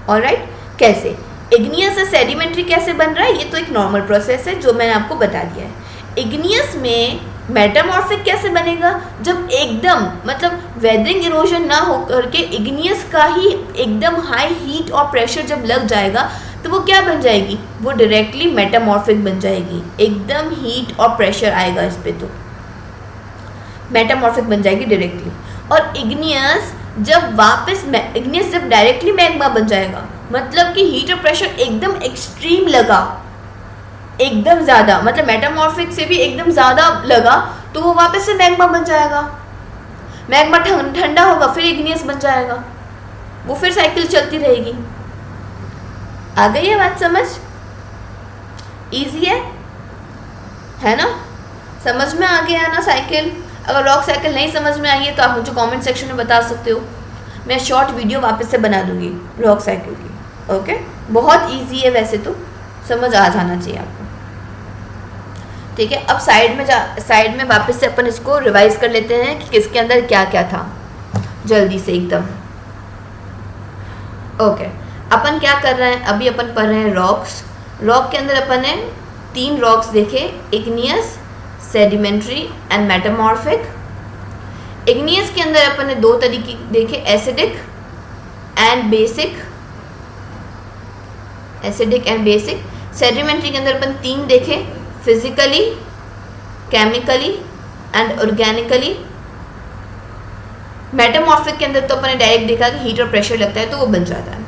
ऑलराइट, कैसे, इग्नियस से सेडिमेंट्री कैसे बन रहा है, ये तो एक नॉर्मल प्रोसेस है जो मैंने आपको बता दिया है। इग्नियस में मेटामॉर्फिक कैसे बनेगा, जब एकदम मतलब वेदरिंग इरोजन ना हो करके इग्नियस का ही एकदम हाई हीट और प्रेशर जब लग जाएगा तो वो क्या बन जाएगी, वो डायरेक्टली मेटामॉर्फिक बन जाएगी। एकदम हीट और प्रेशर आएगा इस पे तो मेटामॉर्फिक बन जाएगी डायरेक्टली। और इग्नियस जब डायरेक्टली मैग्मा बन जाएगा, मतलब कि हीट और प्रेशर एकदम एक्सट्रीम लगा, एकदम ज़्यादा, मतलब मेटामॉर्फिक से भी एकदम ज़्यादा लगा, तो वो वापस से मैग्मा बन जाएगा। मैग्मा ठंडा होगा, फिर इग्नियस बन जाएगा, वो फिर साइकिल चलती रहेगी। आ गई है बात समझ, इजी है ना, समझ में आ गया ना साइकिल। अगर रॉक साइकिल नहीं समझ में आई है तो आप मुझे कमेंट सेक्शन में बता सकते हो, मैं शॉर्ट वीडियो वापस से बना दूंगी रॉक साइकिल की। ओके, बहुत इजी है, वैसे तो समझ आ जाना चाहिए आपको। ठीक है, अब साइड में वापस से अपन इसको रिवाइज कर लेते हैं कि किसके अंदर क्या क्या था, जल्दी से एकदम। ओके, अपन क्या कर रहे हैं, अभी अपन पढ़ रहे हैं रॉक्स। रॉक के अंदर अपन ने 3 रॉक्स देखे, igneous, sedimentary and metamorphic. Igneous के अंदर अपन ने 2 तरीके देखे, acidic and basic, acidic and basic. Sedimentary के अंदर अपन 3 देखे, physically, chemically and organically. Metamorphic के अंदर तो अपन ने डायरेक्ट देखा कि हीट और प्रेशर लगता है तो वो बन जाता है।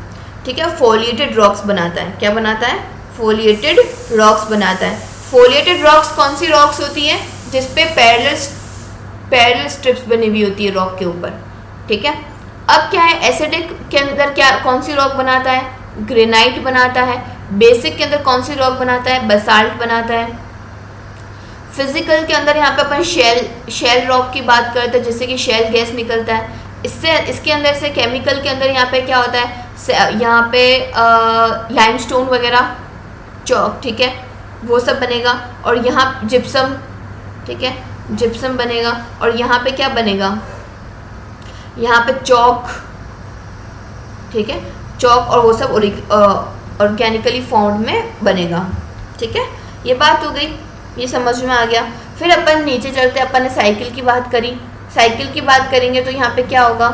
ठीक है, फोलिएटेड रॉक्स बनाता है, क्या बनाता है, फोलिएटेड रॉक्स बनाता है। फोलिएटेड रॉक्स कौन सी रॉक्स होती है, जिसपे पैरेलल स्ट्रिप्स बनी हुई होती है रॉक के ऊपर। ठीक है, अब क्या है, एसिडिक के अंदर क्या कौन सी रॉक बनाता है, ग्रेनाइट बनाता है। बेसिक के अंदर कौन सी रॉक बनाता है, बसाल्ट बनाता है। फिजिकल के अंदर यहाँ पे अपन शेल रॉक की बात करते हैं, जिससे कि शेल गैस निकलता है। इसके अंदर से केमिकल के अंदर यहाँ पे क्या होता है, यहाँ पे लाइमस्टोन वगैरह, चौक, ठीक है, वो सब बनेगा। और यहाँ जिप्सम, ठीक है, जिप्सम बनेगा। और यहाँ पे क्या बनेगा, यहाँ पे चौक, ठीक है, चौक, और वो सब ऑर्गेनिकली फाउंड में बनेगा। ठीक है, ये बात हो गई, ये समझ में आ गया। फिर अपन नीचे चलते, अपन ने साइकिल की बात करी। साइकिल की बात करेंगे तो यहाँ पे क्या होगा,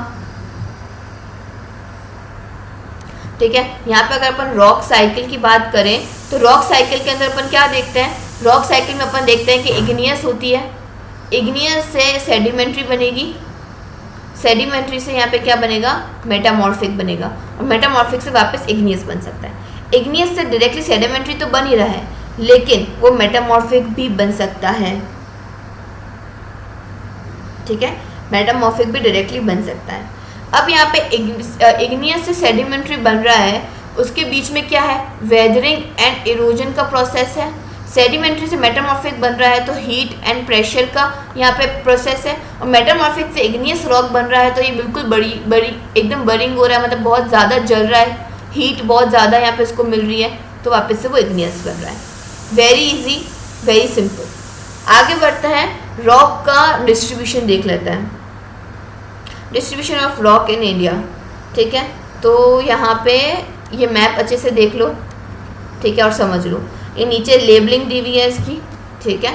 ठीक है। यहाँ पे अगर अपन रॉक साइकिल की बात करें तो रॉक साइकिल के अंदर अपन क्या देखते हैं, रॉक साइकिल में अपन देखते हैं कि इग्नियस होती है, इग्नियस से सेडिमेंट्री बनेगी, सेडिमेंट्री से यहाँ पे क्या बनेगा, मेटामॉर्फिक बनेगा, और मेटामॉर्फिक से वापस इग्नियस बन सकता है। इग्नियस से डायरेक्टली सेडिमेंट्री तो बन ही रहा है, लेकिन वो मेटामॉर्फिक भी बन सकता है, ठीक है, मेटामॉर्फिक भी डायरेक्टली बन सकता है। अब यहाँ पे इग्नियस से सेडिमेंट्री बन रहा है, उसके बीच में क्या है, वेदरिंग एंड इरोजन का प्रोसेस है। सेडिमेंट्री से मेटामॉर्फिक बन रहा है तो हीट एंड प्रेशर का यहाँ पे प्रोसेस है, और मेटामॉर्फिक से इग्नियस रॉक बन रहा है तो ये बिल्कुल बड़ी एकदम बर्निंग हो रहा है, मतलब बहुत ज़्यादा जल रहा है, हीट बहुत ज़्यादा यहाँ पे इसको मिल रही है, तो वापस से वो इग्नियस बन रहा है। Very easy, very simple. आगे बढ़ते हैं, रॉक का डिस्ट्रीब्यूशन देख लेते हैं, distribution of rock in India, ठीक है। तो यहाँ पे ये मैप अच्छे से देख लो, ठीक है, और समझ लो। ये नीचे लेबलिंग दी हुई है इसकी, ठीक है,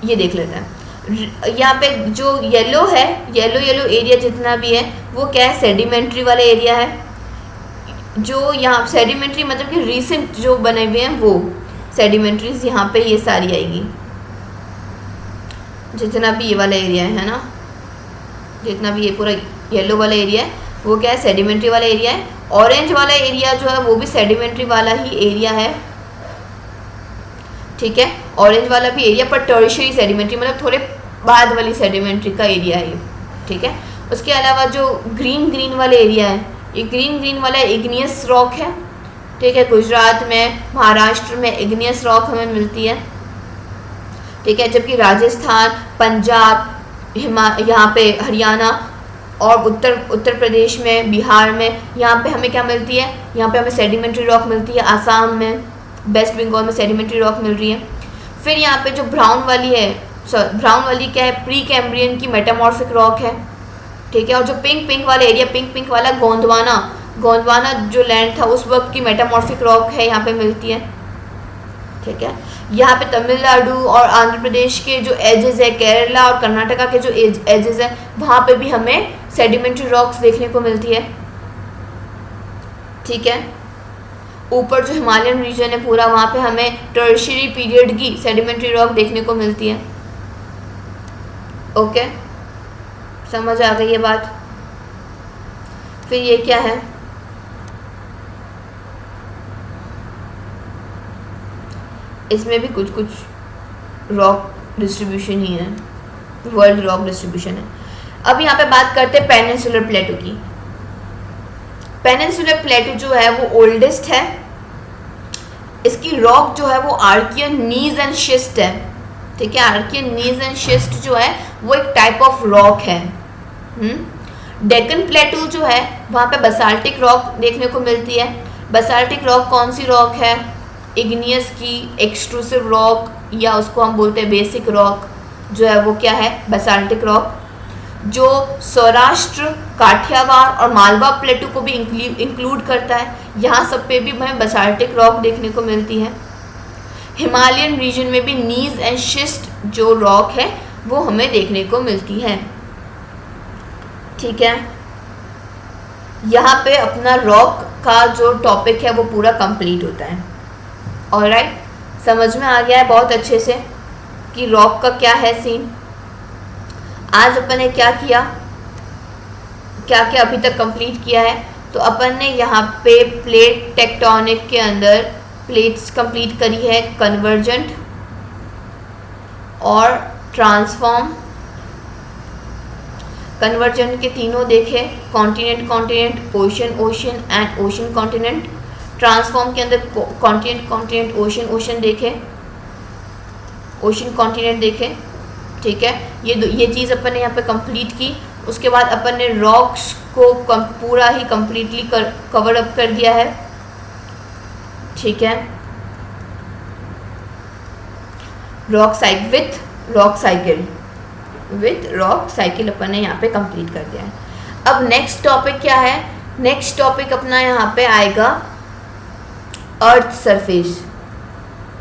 ये देख लेते हैं। यहाँ पे जो येलो है, येलो एरिया जितना भी है वो क्या है, सेडिमेंट्री वाला एरिया है। जो यहाँ सेडिमेंट्री मतलब कि रीसेंट जो बने हुए हैं वो सेडिमेंट्रीज यहाँ पे ये सारी आएगी, जितना भी ये वाला एरिया है ना, जितना भी ये पूरा येलो वाला एरिया है वो क्या है, सेडिमेंट्री वाला एरिया है। ऑरेंज वाला एरिया जो है वो भी सेडिमेंट्री वाला ही एरिया है, ठीक है, ऑरेंज वाला भी एरिया, पर टर्शियरी सेडिमेंट्री मतलब थोड़े बाद वाली सेडिमेंट्री का एरिया है ये, ठीक है। उसके अलावा जो ग्रीन वाला एरिया है, ये ग्रीन वाला इग्नियस रॉक है, ठीक है। गुजरात में, महाराष्ट्र में इग्नियस रॉक हमें मिलती है, ठीक है, जबकि राजस्थान, पंजाब, यहाँ पे हरियाणा और उत्तर प्रदेश में, बिहार में, यहाँ पे हमें क्या मिलती है, यहाँ पे हमें सेडिमेंट्री रॉक मिलती है। आसाम में, वेस्ट बंगाल में सेडिमेंट्री रॉक मिल रही है। फिर यहाँ पे जो ब्राउन वाली है, ब्राउन वाली क्या है, प्री कैम्ब्रियन की मेटामॉर्फिक रॉक है, ठीक है। और जो पिंक वाला एरिया, पिंक वाला गोंडवाना जो लैंड था उस वक्त की मेटामॉर्फिक रॉक है, यहाँ पे मिलती है, ठीक है। यहाँ पे तमिलनाडु और आंध्र प्रदेश के जो एजेस है, केरला और कर्नाटका के जो एजेस है, वहाँ पे भी हमें सेडिमेंट्री रॉक्स देखने को मिलती है, ठीक है। ऊपर जो हिमालयन रीजन है पूरा, वहाँ पे हमें टर्शियरी पीरियड की सेडिमेंट्री रॉक देखने को मिलती है, ओके, समझ आ गई ये बात। फिर ये क्या है, इसमें भी कुछ रॉक डिस्ट्रीब्यूशन ही है, वर्ल्ड रॉक डिस्ट्रीब्यूशन है। अब यहाँ पे बात करते हैं पेनिनसुलर प्लेटो की। पेनिनसुलर प्लेटो जो है वो ओल्डेस्ट है, इसकी रॉक जो है वो आर्कियन नीज एंड शिस्ट है, ठीक है। आर्कियन नीज एंड शिस्ट जो है वो एक टाइप ऑफ रॉक है। डेक्कन प्लेटो जो है वहाँ पे बसाल्टिक रॉक देखने को मिलती है। बसाल्टिक रॉक कौन सी रॉक है, इग्नियस की एक्सट्रूसिव रॉक, या उसको हम बोलते हैं बेसिक रॉक, जो है वो क्या है, बसाल्टिक रॉक, जो सौराष्ट्र, काठियावाड़ और मालवा प्लेटो को भी इंक्लूड करता है। यहाँ सब पे भी हमें बसाल्टिक रॉक देखने को मिलती है। हिमालयन रीजन में भी नीज एंड शिस्ट जो रॉक है वो हमें देखने को मिलती है, ठीक है। यहाँ पे अपना रॉक का जो टॉपिक है वो पूरा कंप्लीट होता है। ऑलराइट, समझ में आ गया है बहुत अच्छे से कि रॉक का क्या है सीन। आज अपन ने क्या किया, क्या क्या अभी तक कंप्लीट किया है। तो अपन ने यहाँ पे प्लेट टेक्टोनिक के अंदर प्लेट्स कंप्लीट करी है, कन्वर्जेंट और ट्रांसफॉर्म। कन्वर्जेंट के तीनों देखे, continent, ocean and ocean continent. Transform के अंदर कॉन्टिनेंट, ओशन देखे, ओशन कॉन्टिनेंट देखे, ठीक है। ये चीज़ अपन ने यहाँ पे कंप्लीट की। उसके बाद अपन ने रॉक्स को पूरा ही कंप्लीटली कवर अप कर दिया है, ठीक है। विथ रॉक साइकिल अपन ने यहाँ पे कंप्लीट कर दिया है। अब नेक्स्ट टॉपिक क्या है, नेक्स्ट टॉपिक अपना यहाँ पे आएगा अर्थ सरफेस,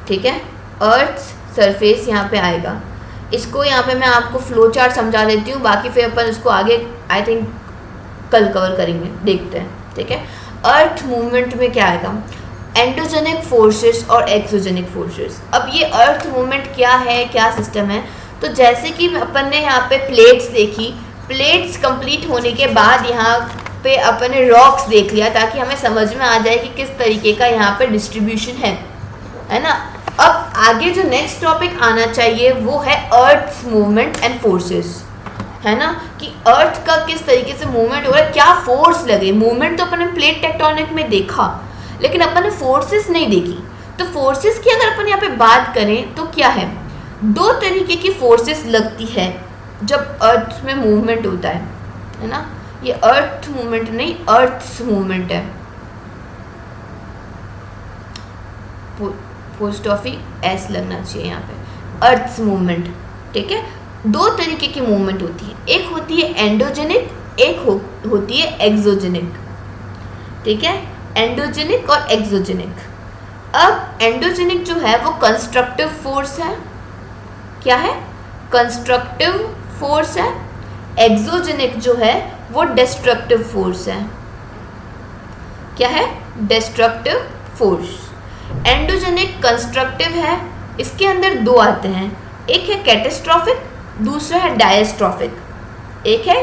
ठीक है। अर्थ सरफेस यहाँ पे आएगा। इसको यहाँ पे मैं आपको फ्लो चार्ट समझा देती हूँ, बाकी फिर अपन इसको आगे आई थिंक कल कवर करेंगे, देखते हैं, ठीक है। अर्थ मूवमेंट में क्या आएगा, एंडोजेनिक फोर्सेस और एक्सोजेनिक फोर्सेस। अब ये अर्थ मूवमेंट क्या है, क्या सिस्टम है, तो जैसे कि अपन ने यहाँ पे प्लेट्स देखी, प्लेट्स कंप्लीट होने के बाद यहाँ पे अपन ने रॉक्स देख लिया ताकि हमें समझ में आ जाए कि किस तरीके का यहाँ पे डिस्ट्रीब्यूशन है ना। अब आगे जो नेक्स्ट टॉपिक आना चाहिए वो है अर्थ मूवमेंट एंड फोर्सेस, है ना, कि अर्थ का किस तरीके से मूवमेंट हो रहा है, क्या फोर्स लगे। मूवमेंट तो अपन ने प्लेट टेक्टोनिक में देखा, लेकिन अपन ने फोर्सेस नहीं देखी। तो फोर्सेस की अगर अपन यहाँ पे बात करें तो क्या है, दो तरीके की फोर्सेस लगती है जब अर्थ में मूवमेंट होता है ना। ये अर्थ मूवमेंट नहीं, अर्थ्स मूवमेंट है। पोस्ट ऑफिस एस लगना चाहिए यहाँ पे, अर्थ्स मूवमेंट, ठीक है। दो तरीके की मूवमेंट होती है, एक होती है एंडोजेनिक, एक होती है एक्सोजेनिक, ठीक है, एंडोजेनिक और एक्सोजेनिक। अब एंडोजेनिक जो है वो कंस्ट्रक्टिव फोर्स है, क्या है, कंस्ट्रक्टिव फोर्स है। एक्सोजेनिक जो है वो डिस्ट्रक्टिव फोर्स है, क्या है, डिस्ट्रक्टिव फोर्स। एंडोजेनिक कंस्ट्रक्टिव है, इसके अंदर दो आते हैं, एक है कैटेस्ट्रॉफिक, दूसरा है डायस्ट्रॉफिक। एक है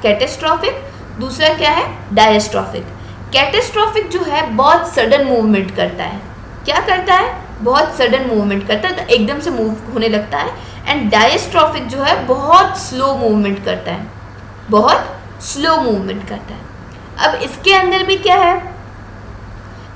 कैटेस्ट्रॉफिक, दूसरा क्या है, डायस्ट्रॉफिक। कैटेस्ट्रॉफिक जो है बहुत सडन मूवमेंट करता है, क्या करता है, बहुत सडन मूवमेंट करता है, तो एकदम से मूव होने लगता है। एंड डायस्ट्रॉफिक जो है बहुत स्लो मूवमेंट करता है, बहुत स्लो मूवमेंट करता है। अब इसके अंदर भी क्या है,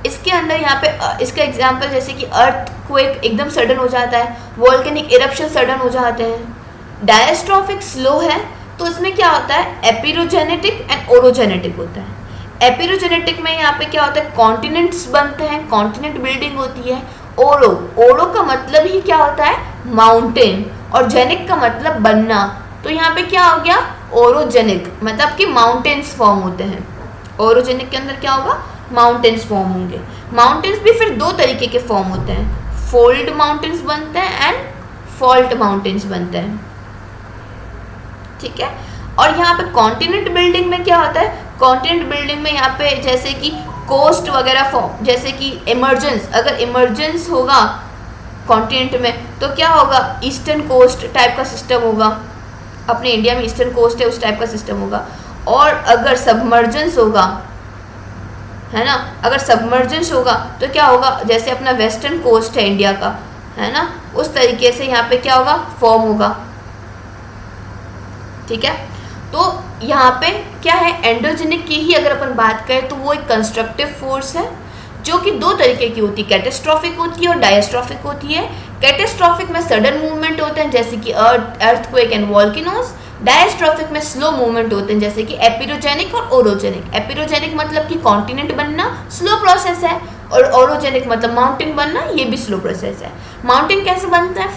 इसके अंदर यहाँ पे इसका एग्जांपल जैसे कि अर्थ को एकदम सडन हो जाता है, वोल्केनिक इरप्शन सडन हो जाते हैं। डायस्ट्रॉफिक स्लो है, तो इसमें क्या होता है, एपिरोजेनेटिक एंड ओरोजेनेटिक होता है। एपिरोजेनेटिक में यहाँ पे क्या होता है, कॉन्टिनेंट्स बनते हैं, कॉन्टिनेंट बिल्डिंग होती है। ओरो का मतलब ही क्या होता है, माउंटेन, और जेनिक का मतलब बनना, तो यहाँ पे क्या हो गया, ओरोजेनिक, मतलब कि माउंटेन्स फॉर्म होते हैं। ओरोजेनिक के अंदर क्या होगा, माउंटेन्स फॉर्म होंगे। माउंटेन्स भी फिर दो तरीके के फॉर्म होते हैं, फोल्ड माउंटेन्स बनते हैं एंड फॉल्ट माउंटेन्स बनते हैं, ठीक है। और यहाँ पे कॉन्टिनेंट बिल्डिंग में क्या होता है, कॉन्टिनेंट बिल्डिंग में यहाँ पे जैसे कि कोस्ट वगैरह फॉर्म, जैसे कि इमर्जेंस, अगर इमर्जेंस होगा कॉन्टिनेंट में तो क्या होगा, ईस्टर्न कोस्ट टाइप का सिस्टम होगा, अपने इंडिया में ईस्टर्न कोस्ट है उस टाइप का सिस्टम होगा। और अगर सबमर्जेंस होगा, है ना, अगर सबमर्जेंस होगा तो क्या होगा, जैसे अपना वेस्टर्न कोस्ट है इंडिया का, है ना, उस तरीके से यहाँ पे क्या होगा, फॉर्म होगा, ठीक है। तो यहाँ पे क्या है, एंडोजेनिक की ही अगर अपन बात करें तो वो एक कंस्ट्रक्टिव फोर्स है जो कि दो तरीके की होती है, कैटेस्ट्रॉफिक होती है और डायस्ट्रॉफिक होती है। कैटेस्ट्रॉफिक में सडन मूवमेंट होते हैं जैसे कि अर्थक्वेक एंड वॉल्केनोज। डायस्ट्रॉफिक में स्लो मूवमेंट होते हैं जैसे कि एपिरोजेनिक और ओरोजेनिक। एपिरोजेनिक मतलब कि कॉन्टिनेंट बनना स्लो प्रोसेस है, और ओरोजेनिक मतलब माउंटेन बनना, ये भी स्लो प्रोसेस है। माउंटेन कैसे बनता है,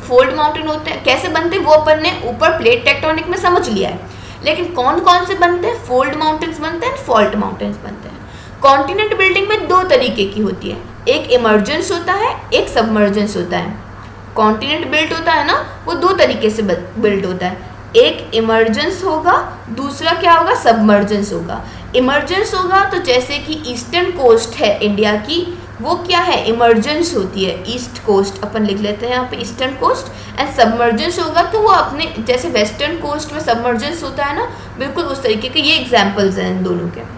फोल्ड माउंटेन होते हैं, कैसे बनते हैं वो अपन ने ऊपर प्लेट टेक्टोनिक में समझ लिया है, लेकिन कौन कौन से बनते हैं, फोल्ड माउंटेन्स बनते हैं, फॉल्ट माउंटेन्स बनते हैं। कॉन्टिनेंट बिल्डिंग में दो तरीके की होती है, एक इमर्जेंस होता है, एक सबमर्जेंस होता है। कॉन्टिनेंट बिल्ड होता है ना, वो दो तरीके से बिल्ड होता है, एक इमर्जेंस होगा, दूसरा क्या होगा, सबमर्जेंस होगा। इमर्जेंस होगा तो जैसे कि ईस्टर्न कोस्ट है इंडिया की, वो क्या है, इमर्जेंस होती है, ईस्ट कोस्ट अपन लिख लेते हैं यहाँ पे, ईस्टर्न कोस्ट। एंड सबमर्जेंस होगा तो वो अपने जैसे वेस्टर्न कोस्ट में सबमर्जेंस होता है ना, बिल्कुल उस तरीके के ये एग्जाम्पल्स हैं इन दोनों के।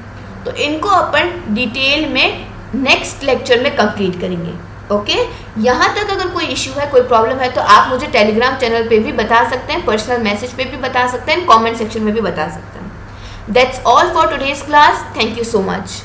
तो इनको अपन डिटेल में नेक्स्ट लेक्चर में कंप्लीट करेंगे, ओके। यहाँ तक अगर कोई इश्यू है, कोई प्रॉब्लम है तो आप मुझे टेलीग्राम चैनल पे भी बता सकते हैं, पर्सनल मैसेज पे भी बता सकते हैं, कमेंट सेक्शन में भी बता सकते हैं। That's all for today's class, thank you so much.